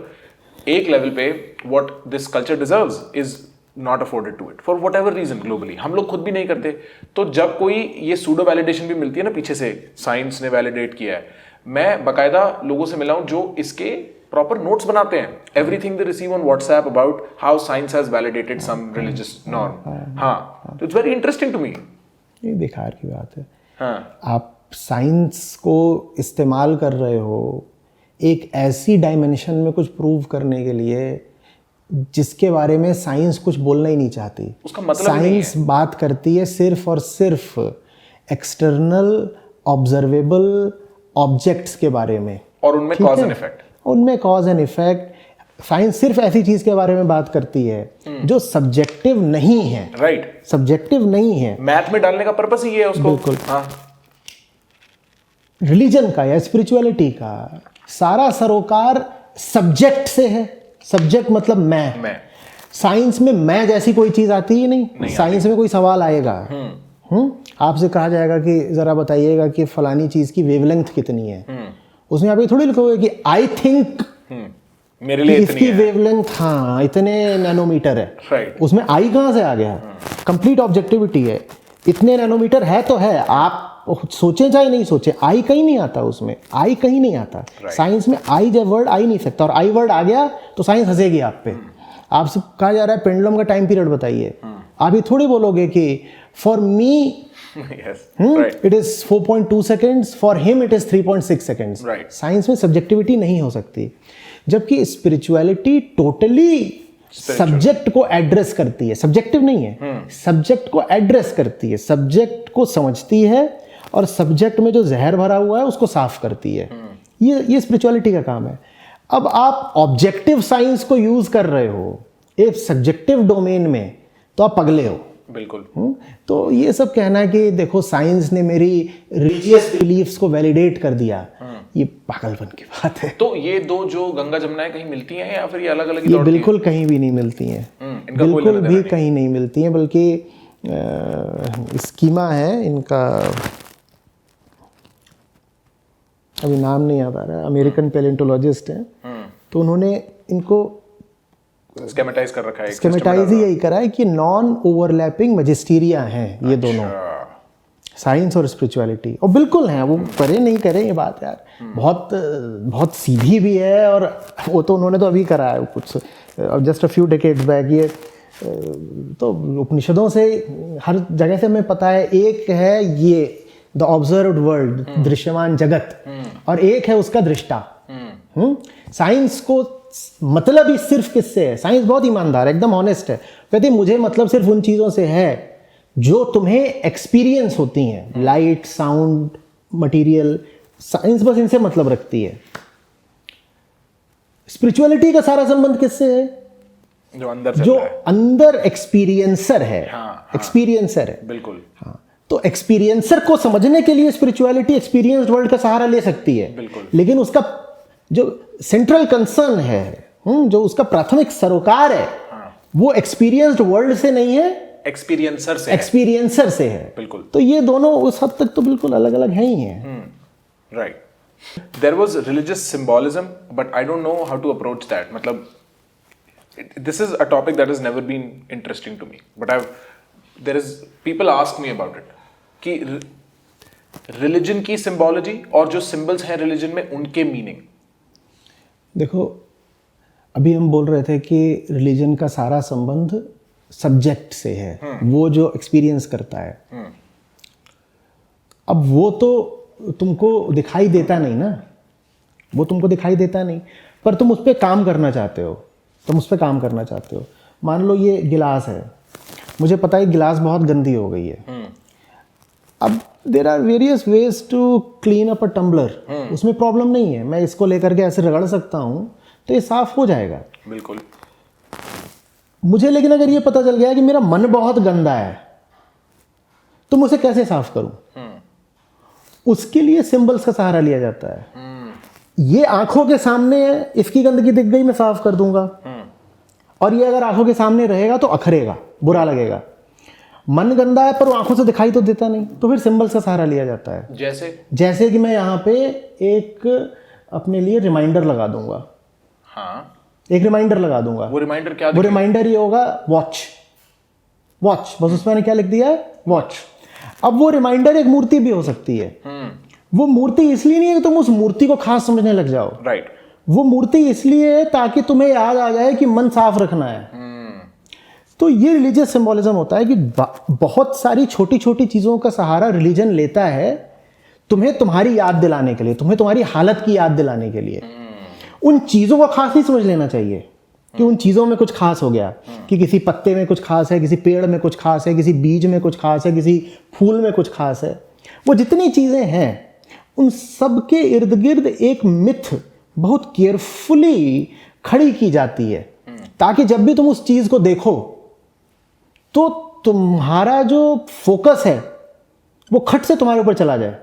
एक लेवल पे what this culture deserves is not afforded to it for whatever reason globally. हम लोग खुद भी नहीं करते। तो जब कोई ये सूडो वैलिडेशन भी मिलती है ना, पीछे से साइंस ने वैलिडेट किया है, मैं बाकायदा लोगों से मिला हूं जो इसके प्रॉपर नोट्स बनाते हैं। Everything they receive on WhatsApp about how science has validated some religious norm. हाँ, तो it's very interesting to me. ये बेकार की बात है। हाँ, आप साइंस को इस्तेमाल कर रहे हो एक ऐसी डायमेंशन में कुछ प्रूव करने के लिए जिसके बारे में साइंस कुछ बोलना ही नहीं चाहती। उसका मतलब ही नहीं साइंस बात करती है सिर्फ और सिर्फ एक्सटर्नल ऑब्जर्वेबल ऑब्जेक्ट्स के बारे में, और उनमें ठीक कॉज है? And effect. उनमें कॉज एंड इफेक्ट। साइंस सिर्फ ऐसी चीज के बारे में बात करती है जो सब्जेक्टिव नहीं है। राइट, सब्जेक्टिव नहीं है। मैथ में डालने का पर्पस ही ये है उसको। बिल्कुल। हाँ, रिलीजन का या स्पिरिचुअलिटी का सारा सरोकार सब्जेक्ट से है। सब्जेक्ट मतलब मैं। साइंस में मैं जैसी कोई चीज आती ही नहीं। साइंस में कोई सवाल आएगा, आपसे कहा जाएगा कि जरा बताइएगा कि फलानी चीज की वेवलेंथ कितनी है, उसमें आप ये थोड़ी लिखोगे कि आई थिंक मेरे लिए इतनी इसकी है। वेवलेंथ हाँ इतने नैनोमीटर है। राइट, उसमें आई कहाँ से आ गया? कंप्लीट ऑब्जेक्टिविटी है, इतने नैनोमीटर है तो है, आप सोचें चाहे नहीं सोचें, आई कहीं नहीं आता उसमें, आई कहीं नहीं आता। साइंस में आई जब वर्ड आ ही नहीं सकता, और आई वर्ड आ गया तो साइंस हंसेगी आप पे। आपसे कहा जा रहा है पेंडुलम का टाइम पीरियड बताइए, आप ये थोड़ी बोलोगे कि for me it is 4.2 seconds, for him it is 3.6 seconds. Science में सब्जेक्टिविटी नहीं हो सकती, जबकि स्पिरिचुअलिटी टोटली सब्जेक्ट को एड्रेस करती है। सब्जेक्टिव नहीं है, सब्जेक्ट को एड्रेस करती है, सब्जेक्ट को समझती है और सब्जेक्ट में जो जहर भरा हुआ है उसको साफ करती है। ये स्पिरिचुअलिटी का काम है। अब आप ऑब्जेक्टिव साइंस को यूज कर रहे हो एक सब्जेक्टिव डोमेन में, तो आप पगले हो। बिल्कुल। तो ये सब कहना है कि देखो साइंस ने मेरी रिलीजियस बिलीफ्स को वैलिडेट कर दिया, ये पागलपन की बात है। तो ये दो जो गंगा जमुना है कहीं मिलती हैं या फिर ये अलग अलग? ये बिल्कुल कहीं भी नहीं मिलती हैं, बिल्कुल भी कहीं नहीं मिलती हैं, बल्कि स्कीमा है इनका, अभी नाम नहीं याद आ रहा है, अमेरिकन पैलेंटोलॉजिस्ट हैं, तो उन्होंने इनको स्केमेटाइज कर रखा है। स्केमेटाइज ही यही करा है कि नॉन ओवरलैपिंग मैजिस्टीरिया हैं ये दोनों, साइंस और स्पिरिचुअलिटी, और बिल्कुल हैं, वो करे नहीं करे ये बात यार बहुत बहुत सीधी भी है। और वो तो उन्होंने तो अभी करा है कुछ just a few decades back. ये तो उपनिषदों से हर जगह से हमें पता है, एक है ये द ऑब्जर्व्ड वर्ल्ड, दृश्यमान जगत, और एक है उसका दृष्टा। साइंस को मतलब ही सिर्फ किससे है? साइंस बहुत ईमानदार है, एकदम ऑनेस्ट है, कहते मुझे मतलब सिर्फ उन चीजों से है जो तुम्हें एक्सपीरियंस होती हैं, लाइट, साउंड, मटेरियल। साइंस बस इनसे मतलब रखती है। स्पिरिचुअलिटी का सारा संबंध किससे है? जो अंदर एक्सपीरियंसर है। एक्सपीरियंसर है, बिल्कुल। हाँ, तो एक्सपीरियंसर को समझने के लिए स्पिरिचुअलिटी एक्सपीरियंस्ड वर्ल्ड का सहारा ले सकती है, बिल्कुल। लेकिन उसका जो सेंट्रल कंसर्न है, जो उसका प्राथमिक सरोकार है, वो एक्सपीरियंस्ड वर्ल्ड से नहीं है, एक्सपीरियंसर से है, बिल्कुल। तो ये दोनों उस हद तक तो बिल्कुल अलग अलग हैं ही हैं। Right. There was religious symbolism, but I don't know how to approach that. मतलब this is a topic that has never been interesting to me, but people ask me about it कि religion की symbology और जो symbols हैं religion में उनके meaning। देखो अभी हम बोल रहे थे कि रिलीजन का सारा संबंध सब्जेक्ट से है, वो जो एक्सपीरियंस करता है। अब वो तो तुमको दिखाई देता नहीं ना, वो तुमको दिखाई देता नहीं, पर तुम उस पर काम करना चाहते हो, तुम उस पर काम करना चाहते हो। मान लो ये गिलास है, मुझे पता है गिलास बहुत गंदी हो गई है। अब there are various ways to clean up a tumbler, उसमें प्रॉब्लम नहीं है, मैं इसको लेकर के ऐसे रगड़ सकता हूँ तो ये साफ हो जाएगा। बिल्कुल। मुझे लेकिन अगर ये पता चल गया कि मेरा मन बहुत गंदा है तो मैं उसे कैसे साफ करूं? उसके लिए सिंबल्स का सहारा लिया जाता है। ये आंखों के सामने है, इसकी गंदगी दिख गई, मैं साफ कर दूंगा। और ये अगर आंखों के सामने रहेगा तो अखरेगा, बुरा लगेगा। मन गंदा है पर वो आंखों से दिखाई तो देता नहीं, तो फिर सिंबल्स का सहारा लिया जाता है। जैसे कि मैं यहाँ पे एक अपने लिए रिमाइंडर लगा दूंगा। हाँ, एक रिमाइंडर लगा दूंगा। वो रिमाइंडर क्या? वो रिमाइंडर ये होगा वॉच, वॉच, बस उसमें मैंने क्या लिख दिया है? वॉच। अब वो रिमाइंडर एक मूर्ति भी हो सकती है। वो मूर्ति इसलिए नहीं है कि तुम उस मूर्ति को खास समझने लग जाओ। राइट। वो मूर्ति इसलिए है ताकि तुम्हें याद आ जाए कि मन साफ रखना है। तो ये रिलीजियस सिंबोलिज्म होता है कि बहुत सारी छोटी छोटी चीजों का सहारा रिलीजन लेता है तुम्हें तुम्हारी याद दिलाने के लिए, तुम्हें तुम्हारी हालत की याद दिलाने के लिए। उन चीजों को खास नहीं समझ लेना चाहिए कि उन चीजों में कुछ खास हो गया, कि किसी पत्ते में कुछ खास है, किसी पेड़ में कुछ खास है, किसी बीज में कुछ खास है, किसी फूल में कुछ खास है। वो जितनी चीजें हैं उन सब के इर्द गिर्द एक मिथ बहुत केयरफुली खड़ी की जाती है, ताकि जब भी तुम उस चीज को देखो तो तुम्हारा जो फोकस है वो खट से तुम्हारे ऊपर चला जाए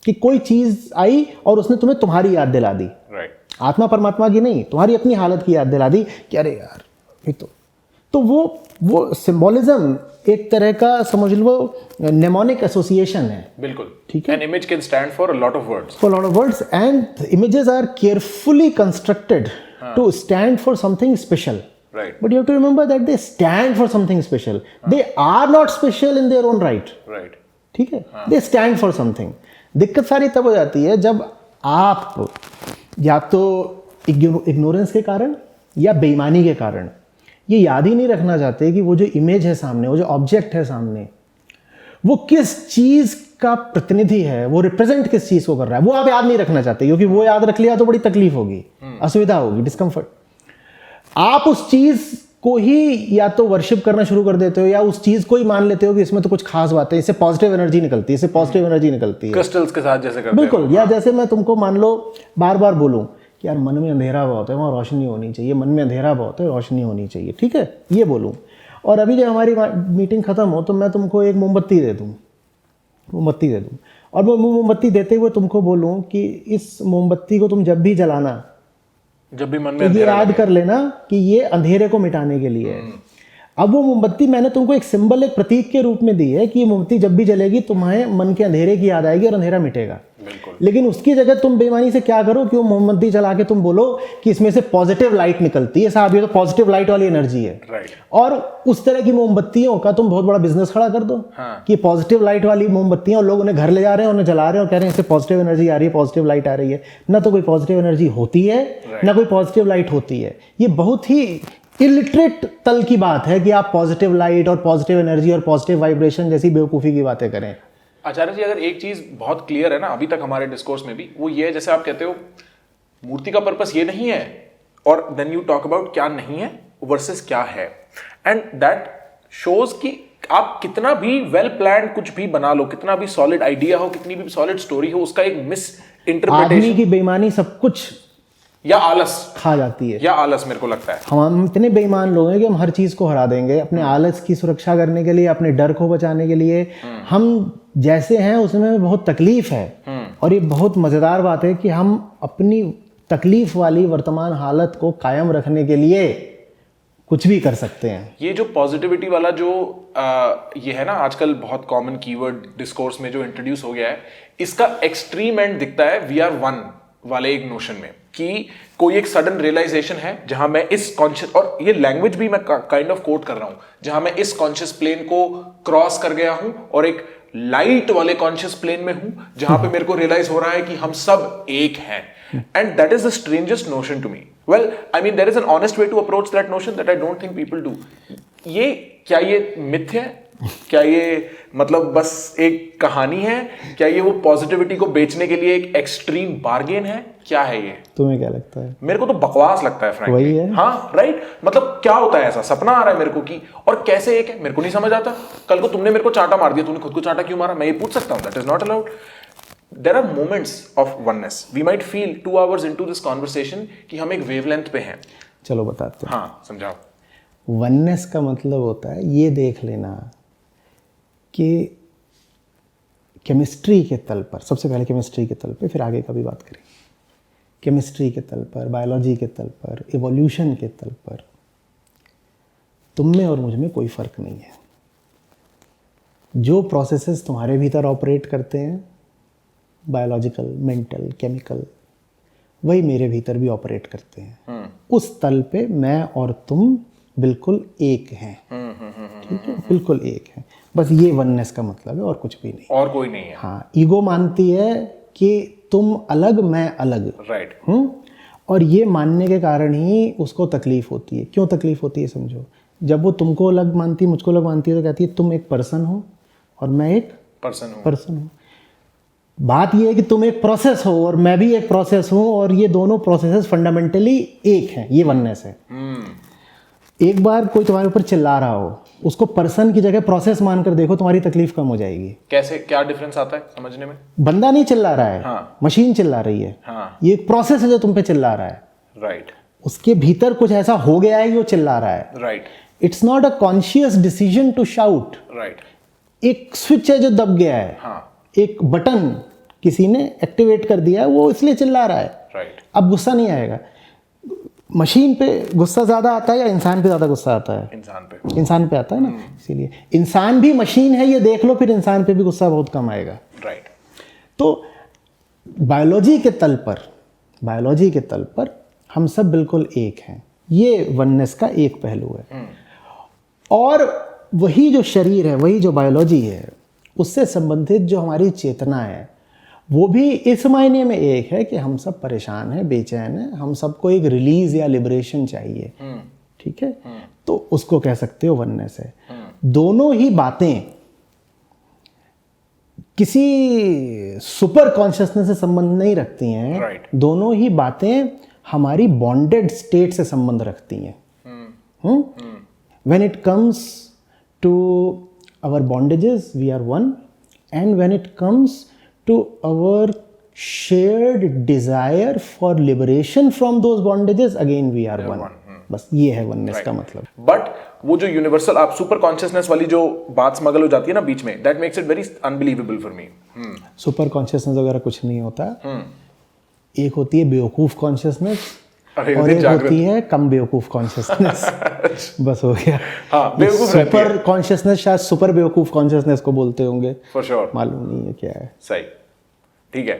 कि कोई चीज आई और उसने तुम्हें तुम्हारी याद दिला दी। राइट। आत्मा परमात्मा की नहीं, तुम्हारी अपनी हालत की याद दिला दी कि अरे यार ये तो वो सिंबोलिज्म एक तरह का समझ लो नेमोनिक एसोसिएशन है। बिल्कुल, ठीक है। An image can stand for a lot of words. For a lot of words, and the images are carefully constructed to stand for something special. Right. But you have to remember that they stand for something special. They are not special in their own right. Right. ठीक है। They stand for something. दिक्कत सारी तब हो जाती है जब आप या तो इग्नोरेंस के कारण या बेईमानी के कारण ये याद ही नहीं रखना चाहते कि वो जो इमेज है सामने, वो जो ऑब्जेक्ट है सामने, वो किस चीज का प्रतिनिधि है, वो रिप्रेजेंट किस चीज को कर रहा है, वो आप याद नहीं रखना चाहते, क्योंकि वो याद रख लिया तो बड़ी तकलीफ होगी, असुविधा होगी, डिस्कम्फर्ट। आप उस चीज को ही या तो वर्शिप करना शुरू कर देते हो या उस चीज को ही मान लेते हो कि इसमें तो कुछ खास बात है, इससे पॉजिटिव एनर्जी निकलती है, इससे पॉजिटिव एनर्जी निकलती है। क्रिस्टल्स के साथ जैसे करते हैं। बिल्कुल। या जैसे मैं तुमको मान लो बार बार बोलूं कि यार मन में अंधेरा बहुत है, वहाँ रोशनी होनी चाहिए, मन में अंधेरा बहुत है, रोशनी होनी चाहिए, ठीक है, ये बोलूं। और अभी जब हमारी मीटिंग खत्म हो तो मैं तुमको एक मोमबत्ती दे दूं, और वो मोमबत्ती देते हुए तुमको बोलूं कि इस मोमबत्ती को तुम जब भी जलाना, जब भी मन में तो ये याद कर लेना कि ये अंधेरे को मिटाने के लिए है। अब वो मोमबत्ती मैंने तुमको एक सिंबल, एक प्रतीक के रूप में दी है कि ये मोमबत्ती जब भी जलेगी तुम्हारे मन के अंधेरे की याद आएगी और अंधेरा मिटेगा। बिल्कुल। लेकिन उसकी जगह तुम बेईमानी से क्या करो कि वो मोमबत्ती जला के तुम बोलो कि इसमें से पॉजिटिव लाइट निकलती है, साहब ये तो पॉजिटिव लाइट वाली एनर्जी है। राइट। और उस तरह की मोमबत्तियों का तुम बहुत बड़ा बिजनेस खड़ा कर दो। हाँ। कि पॉजिटिव लाइट वाली मोमबत्तियां, और लोग उन्हें घर ले जा रहे हैं, उन्हें जला रहे हैं और कह रहे हैं इससे पॉजिटिव एनर्जी आ रही है, पॉजिटिव लाइट आ रही है। ना तो कोई पॉजिटिव एनर्जी होती है, ना कोई पॉजिटिव लाइट होती है। ये बहुत ही इलिटरेट तल की बात है कि आप पॉजिटिव लाइट और पॉजिटिव एनर्जी और पॉजिटिव वाइब्रेशन जैसी बेवकूफ़ी की बातें करें। आचार्य जी, अगर एक चीज बहुत क्लियर है ना अभी तक हमारे डिस्कोर्स में भी, वो ये है, जैसे आप कहते हो मूर्ति का पर्पस ये नहीं है, और देन यू टॉक अबाउट क्या नहीं है वर्सेस क्या है, एंड दैट शोज कि आप कितना भी वेल प्लान्ड कुछ भी बना लो, कितना भी सॉलिड आइडिया हो, कितनी भी सॉलिड स्टोरी हो, उसका एक मिस इंटरप्रिटेशन, आदमी की बेईमानी सब कुछ या आलस खा जाती है। या आलस, मेरे को लगता है हम इतने बेईमान लोग हैं कि हम हर चीज को हरा देंगे अपने आलस की सुरक्षा करने के लिए, अपने डर को बचाने के लिए। हम जैसे हैं उसमें बहुत तकलीफ है, और ये बहुत मजेदार बात है कि हम अपनी तकलीफ वाली वर्तमान हालत को कायम रखने के लिए कुछ भी कर सकते हैं। ये जो पॉजिटिविटी वाला जो ये है ना आजकल बहुत कॉमन कीवर्ड डिस्कोर्स में जो इंट्रोड्यूस हो गया है, इसका एक्सट्रीम एंड दिखता है वी आर वन वाले एक नोशन में, कि कोई एक सडन रियलाइजेशन है जहां मैं इस कॉन्शियस, और ये लैंग्वेज भी मैं काइंड ऑफ कोट कर रहा हूं, जहां मैं इस कॉन्शियस प्लेन को क्रॉस कर गया हूं और एक लाइट वाले कॉन्शियस प्लेन में हूं जहां पे मेरे को रियलाइज हो रहा है कि हम सब एक हैं, and that is the strangest notion to me. Well, I mean there is an honest way to approach that notion that I don't think people do. ये क्या ये मिथ है क्या ये मतलब बस एक कहानी है? क्या ये वो पॉजिटिविटी को बेचने के लिए एक एक्सट्रीम बार्गेन है? क्या है ये? तुम्हें क्या लगता है? मेरे को तो बकवास लगता है फ्रैंकली। वही है। हाँ राइट, मतलब क्या होता है ऐसा? सपना आ रहा है मेरे को कि, और कैसे एक है मेरे को नहीं समझ आता। कल को तुमने मेरे को चांटा मार दिया, तूने खुद को चांटा क्यों मारा? मैं ये पूछ सकता हूँ? That is not allowed. There are moments of oneness. We might feel 2 hours into this conversation कि हम एक वेवलेंथ पे हैं। चलो बताते हैं। हाँ समझाओ। वननेस का मतलब होता है, ये देख लेना कि केमिस्ट्री के तल पर, सबसे पहले केमिस्ट्री के तल पे, फिर आगे का भी बात करें। केमिस्ट्री के तल पर, बायोलॉजी के तल पर, इवोल्यूशन के तल पर तुम में और मुझ में कोई फर्क नहीं है। जो प्रोसेसेस तुम्हारे भीतर ऑपरेट करते हैं, बायोलॉजिकल, मेंटल, केमिकल, वही मेरे भीतर भी ऑपरेट करते हैं। उस तल पे मैं और तुम बिल्कुल एक हैं। ठीक है, बिल्कुल एक हैं। बस ये वननेस का मतलब है, और कुछ भी नहीं। और कोई नहीं है। हाँ, ईगो मानती है कि तुम अलग, मैं अलग। राइट। और ये मानने के कारण ही उसको तकलीफ होती है। क्यों तकलीफ होती है समझो। जब वो तुमको अलग मानती है, मुझको अलग मानती है, तो कहती है तुम एक पर्सन हो और मैं एक पर्सन हूँ। बात ये है कि तुम एक प्रोसेस हो और मैं भी एक प्रोसेस हूँ, और ये दोनों प्रोसेसेस फंडामेंटली एक हैं। ये वननेस है। एक बार कोई तुम्हारे ऊपर चिल्ला रहा हो, उसको पर्सन की जगह प्रोसेस मानकर देखो, तुम्हारी तकलीफ कम हो जाएगी। कैसे, क्या डिफरेंस आता है समझने में? बंदा नहीं चिल्ला रहा है, हाँ। मशीन चिल्ला रही है। हाँ। ये एक प्रोसेस है जो तुम पे चिल्ला रहा है। राइट। उसके भीतर कुछ ऐसा हो गया है, वो चिल्ला रहा है। Right. It's not a conscious decision to shout. Right. एक स्विच है जो दब गया है। हाँ। एक बटन किसी ने एक्टिवेट कर दिया है, वो इसलिए चिल्ला रहा है। राइट। अब गुस्सा नहीं आएगा। मशीन पे गुस्सा ज़्यादा आता है या इंसान पे ज़्यादा गुस्सा आता है? इंसान पे आता है ना। इसीलिए इंसान भी मशीन है, ये देख लो, फिर इंसान पे भी गुस्सा बहुत कम आएगा। राइट। तो बायोलॉजी के तल पर हम सब बिल्कुल एक हैं। ये वननेस का एक पहलू है। और वही जो शरीर है, वही जो बायोलॉजी है, उससे संबंधित जो हमारी चेतना है, वो भी इस मायने में एक है कि हम सब परेशान हैं, बेचैन हैं, हम सबको एक रिलीज या लिबरेशन चाहिए। ठीक है, तो उसको कह सकते हो वननेस है। दोनों ही बातें किसी सुपर कॉन्शियसनेस से संबंध नहीं रखती हैं। Right. दोनों ही बातें हमारी बॉन्डेड स्टेट से संबंध रखती हैं। When it comes to our bondages, we are one, and when it comes to our shared desire for liberation from those bondages, again we are one. बस ये है वननेस का मतलब। बट वो जो यूनिवर्सल, आप सुपर कॉन्शियसनेस वाली जो बात स्मगल हो जाती है ना बीच में, that makes it very unbelievable for me. Super consciousness वगैरह कुछ नहीं होता। एक होती है बेवकूफ कॉन्शियसनेस, और एक होती है कम बेवकूफ कॉन्शियसनेस। बस हो गया। हाँ, बेवकूफ रहती है। सुपर कॉन्शियसनेस शायद सुपर बेवकूफ कॉन्शियसनेस को बोलते होंगे। For sure. मालूम नहीं है क्या है। सही, ठीक है।